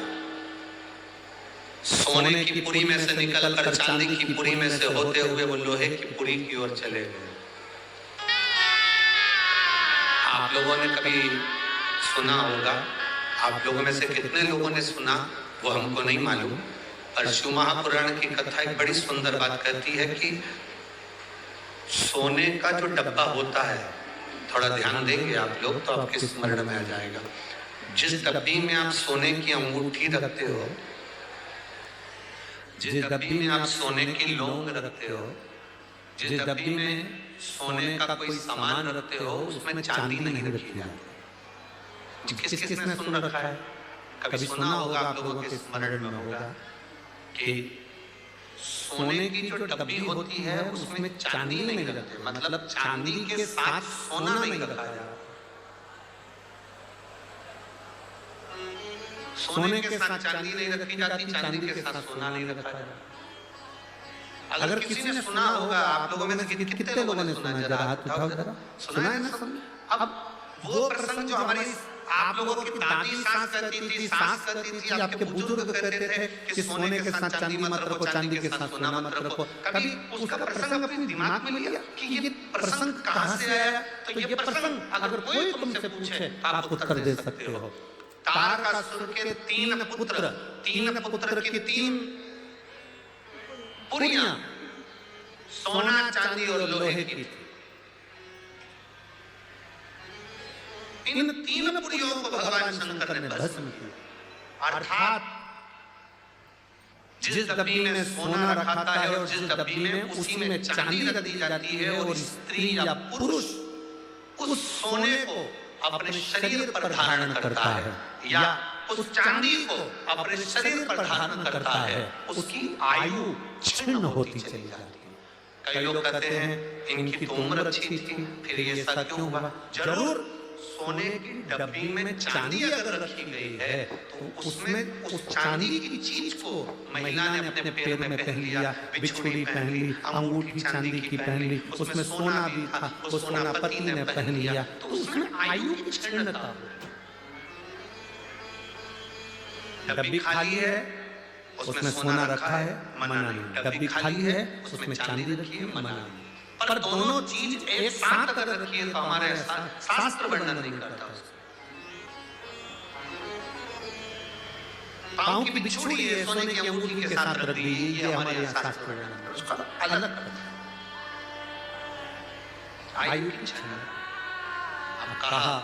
सोने की पुरी में से निकलकर चांदी की पुरी में से होते हुए वो लोहे की पुरी की ओर चले गए। आप लोगों ने कभी सुना होगा, आप लोगों में से कितने लोगों ने सुना वो हमको नहीं मालूम, पर शिव महापुराण की कथा एक बड़ी सुंदर बात कहती है कि सोने का जो डब्बा होता है, थोड़ा ध्यान देंगे आप लोग तो आपके स्मरण में आ जाएगा। जिस डब्बी में आप सोने की अंगूठी रखते हो, जिस डब्बी में आप सोने की लौंग रखते हो, जिस डब्बी में सोने का कोई सामान रखते हो, उसमें चांदी नहीं रखी जाती। किसने सुन रखा है? कभी सुना होगा, आप लोगों के स्मरण में होगा कि सोने की जो डब्बी होती है उसमें चांदी नहीं रखते, मतलब चांदी के साथ सोना नहीं रखा जाता। सोने के साथ चांदी नहीं रखी जाती, चांदी के साथ सोना नहीं रखा जाता। अगर किसी ने सुना होगा, आप लोगों में से कितने लोगों ने सुना, जरा हाथ उठाओ जरा, सुना है ना? अब वो प्रसंग जो हमारी आप लोगों की दादी सास कहती थी, सास कहती थी, आपके बुजुर्ग कहते थे कि सोने के साथ चांदी मत रखो, चांदी के साथ सोना मत रखो, कभी उसका प्रसंग अपने दिमाग में लिया कि ये प्रसंग कहां से आया? तो ये प्रसंग अगर कोई तुमसे पूछे आप उत्तर दे सकते हो। तारकासुर के तीन पुत्र की तीन पुरियां सोना, चांदी और लोहे की थी। इन तीन पुरियों को भगवान शंकर ने भस्म किया, अर्थात जिस डब्बी में सोना रखा है और जिस डब्बी में उसी में चांदी रख दी जाती है और स्त्री या पुरुष उस सोने को अपने शरीर पर धारण करता है या उस चांदी को अपने शरीर पर धारण करता है, उसकी आयु क्षीण होती चली जाती है। कई लोग कहते हैं इनकी तो उम्र अच्छी थी, फिर ये ऐसा क्यों हुआ? जरूर सोने की डब्बी में चांदी अगर रखी गई है तो उसमें उस चांदी की चीज को महिला ने अपने पैर में पहन लिया, बिछुड़ी पहन ली, अंगूठी चांदी की पहन ली, उसमें सोना भी था, वो सोना पति ने पहन लिया, तो उसमें आयु की क्षीणता। डब्बी खाली है, उसमें सोना रखा है, मना नहीं। डब्बी खाली है, उसमें चांदी रखी है, मना नहीं। पर दोनों चीज एक साथ अगर रखी है तो हमारे शास्त्र वर्णन नहीं करता उसको। पाँव की बिछुड़ी है सोने की अंगूठी के साथ रख दी, ये हमारे यहाँ शास्त्र में है। उसका अलग कर दिया। आयु की छन अब कहा,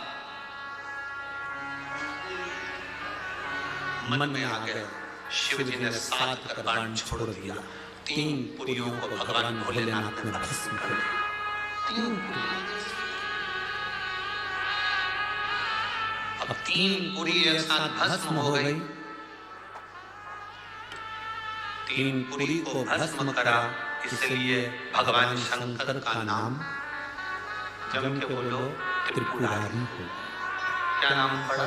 मन में आ गए। शिव जी ने 7 कर बाण छोड़ दिया। 3 पुरियों को भगवान भोलेनाथ ने भस्म कर दिया। 3 अब 3 पुरी एक साथ भस्म हो गई। 3 पुरी को भस्म करा, इसलिए भगवान शंकर का नाम जम के बोलो त्रिपुरारी हो। क्या नाम पड़ा?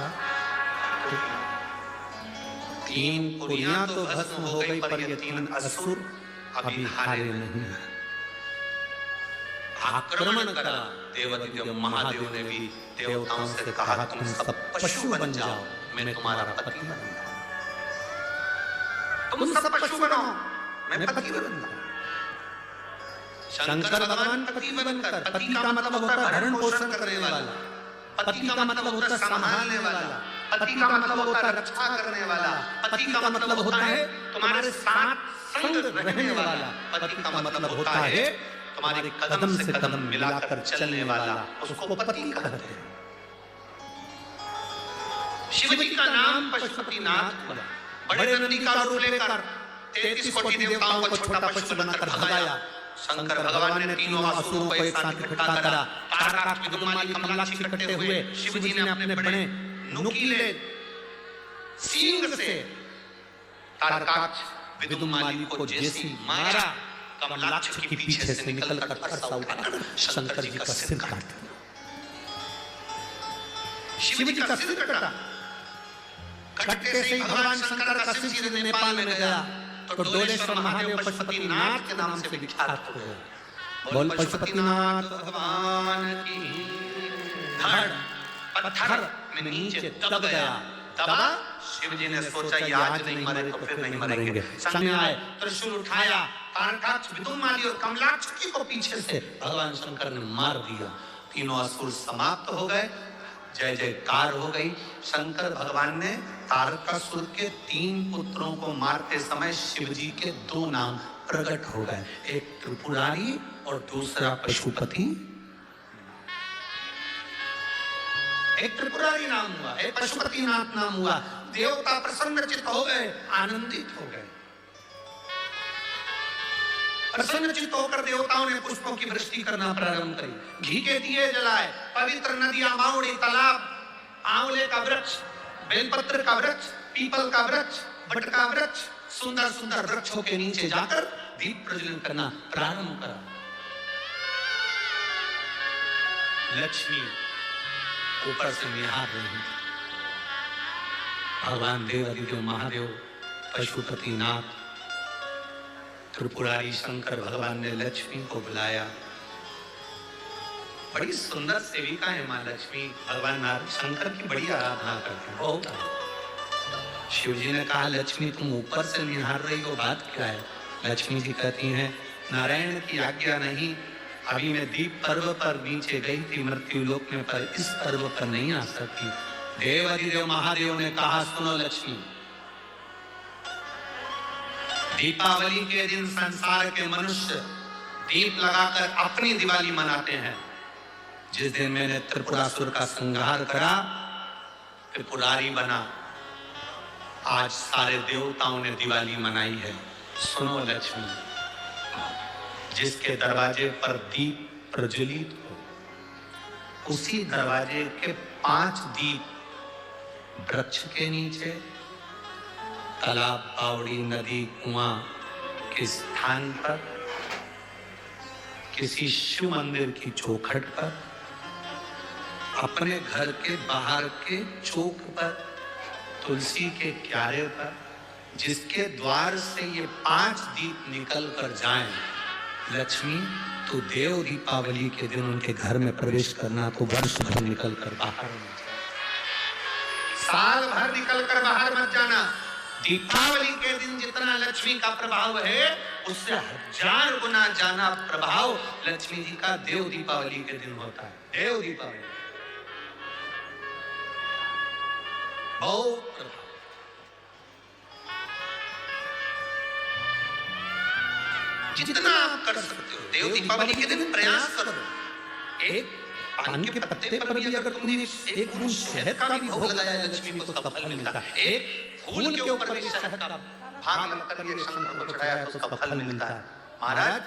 3 पुरियां तो भस्म हो गई, पर ये 3 असुर अभी हारे नहीं है। आक्रमण करा। देवादिदेव महादेव ने भी देवताओं से कहा, तुम सब पशु बन जाओ, मैं तुम्हारा पति बनूंगा। तुम सब पशु बनो, मैं पति बनूंगा। शंकर भगवान पति बनकर, पति का मतलब होता है भरण पोषण करने वाला, पति का मतलब होता है संभालने वाला, पति का मतलब होता है रक्षा करने वाला, पति का मतलब होता है तुम्हारे साथ संग रहने वाला, पति का मतलब होता है तुम्हारे कदम से कदम मिलाकर चलने वाला, उसको पति कहते हैं। शिव जी का नाम पशुपतिनाथ हुआ। बड़े नंदी का रूप लेकर 33 कोटि देवताओं को छोटा पशु बनाकर भगाया। शंकर भगवान ने तीनों असुरों को एक साथ इकट्ठा करा। तारकाक्ष, विदुमाली, कमलाक्ष इकट्ठे हुए। शिव जी ने अपने बड़े नुकीले सींग से तारकाक्ष, विदुमाली को जैसी मारा, कमलाक्ष के पीछे से निकलकर फरसा उठाकर शंकर जी का सिर काट दिया। शिव जी का सिर कटा। कटते से ही भगवान शंकर का सिर सीधे नेपाल में गया, तो डोलेश्वर महादेव पशुपतिनाथ के नाम से विख्यात हो गए। बोल पशुपतिनाथ भगवान की। धड़ पत्थर में नीचे दब गया। दबा। शिव जी ने सोचा ये आज नहीं मरे तो फिर नहीं मरेंगे। सामने आए, त्रिशूल उठाया, तारकाक्ष, विदुमाली और कमलाक्ष को पीछे से भगवान शंकर ने मार दिया। तीनों असुर समाप्त हो गए। जय जयकार हो गई। शंकर भगवान ने तारकासुर के 3 पुत्रों को मारते समय शिव जी के 2 नाम प्रकट हो गए, एक त्रिपुरारी और दूसरा पशुपति। एक त्रिपुरारी नाम हुआ, एक पशुपतिनाथ नाम हुआ। देवता प्रसन्नचित्त हो गए, आनंदित हो गए। प्रसन्नचित्त होकर देवताओं ने पुष्पों की वृष्टि करना प्रारंभ करी। घी के दिए जलाए, पवित्र नदियां, बावड़ी, तालाब, आंवले का वृक्ष, बेलपत्र का वृक्ष, पीपल का वृक्ष, बट का वृक्ष, सुंदर सुंदर वृक्षों के नीचे जाकर दीप प्रज्वलन करना प्रारंभ करा। लक्ष्मी ऊपर से निहार रही थी। भगवान देवादिदेव महादेव, पशुपतिनाथ, त्रिपुरारी शंकर भगवान ने लक्ष्मी को बुलाया। बड़ी सुंदर सेविका है माँ लक्ष्मी। भगवान शंकर की बड़ी आराधना करते हैं, बहुत। शिव जी ने कहा, लक्ष्मी तुम ऊपर से निहार रही हो, बात क्या है? लक्ष्मी जी कहती हैं, नारायण की आज्ञा नहीं, अभी मैं दीप पर्व पर नीचे गई थी मृत्युलोक में, पर इस पर्व पर नहीं आ सकती। देवादिदेव महादेव ने कहा, सुनो लक्ष्मी, दीपावली के दिन संसार के मनुष्य दीप लगाकर अपनी दिवाली मनाते हैं। जिस दिन मैंने त्रिपुरासुर का संहार करा, त्रिपुरारी बना, आज सारे देवताओं ने दिवाली मनाई है। सुनो लक्ष्मी, जिसके दरवाजे पर दीप प्रज्वलित हो, उसी दरवाजे के 5 दीप वृक्ष के नीचे, तालाब, बावड़ी, नदी, कुआं के स्थान पर, किसी शिव मंदिर की चौखट पर, अपने घर के बाहर के चौक पर, तुलसी के क्यारे पर, जिसके द्वार से ये 5 दीप निकल कर जाएं, लक्ष्मी तो देव दीपावली के दिन उनके घर में प्रवेश करना, तो वर्ष भर निकल कर बाहर मत जाना, साल भर निकल कर बाहर मत जाना। दीपावली के दिन जितना लक्ष्मी का प्रभाव है, उससे 1000 गुना ज्यादा प्रभाव लक्ष्मी जी का देव दीपावली के दिन होता है। देव दीपावली बहुत प्रभाव। जितना आप कर सकते हो देव दीपावली के दिन प्रयास करो। एक पान के पत्ते पर भी अगर तुमने एक बूंद शहद का भी भोग लगाया लक्ष्मी को तब फल मिलता है। एक फूल के ऊपर भी शहद का भाग लगकर ये शंकर को चढ़ाया तो उसका फल मिलता है। महाराज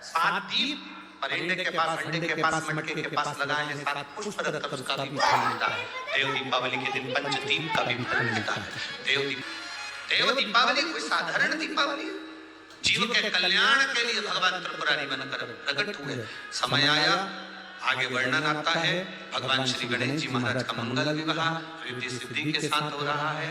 7 दीप परिंदे के पास, अंडे के पास, मटके के पास लगाए हैं, 7 पुष्प रखकर उसका भी फल मिलता है। देव दीपावली के दिन पंचदीप का भी फल मिलता है। देव दीपावली कोई साधारण दीपावली है, जीव के कल्याण के लिए भगवान त्रिपुरारी बनकर प्रकट हुए। समय आया, आगे वर्णन आता है। भगवान श्री गणेश जी महाराज का मंगल विवाह रिद्धि सिद्धि के साथ हो रहा है।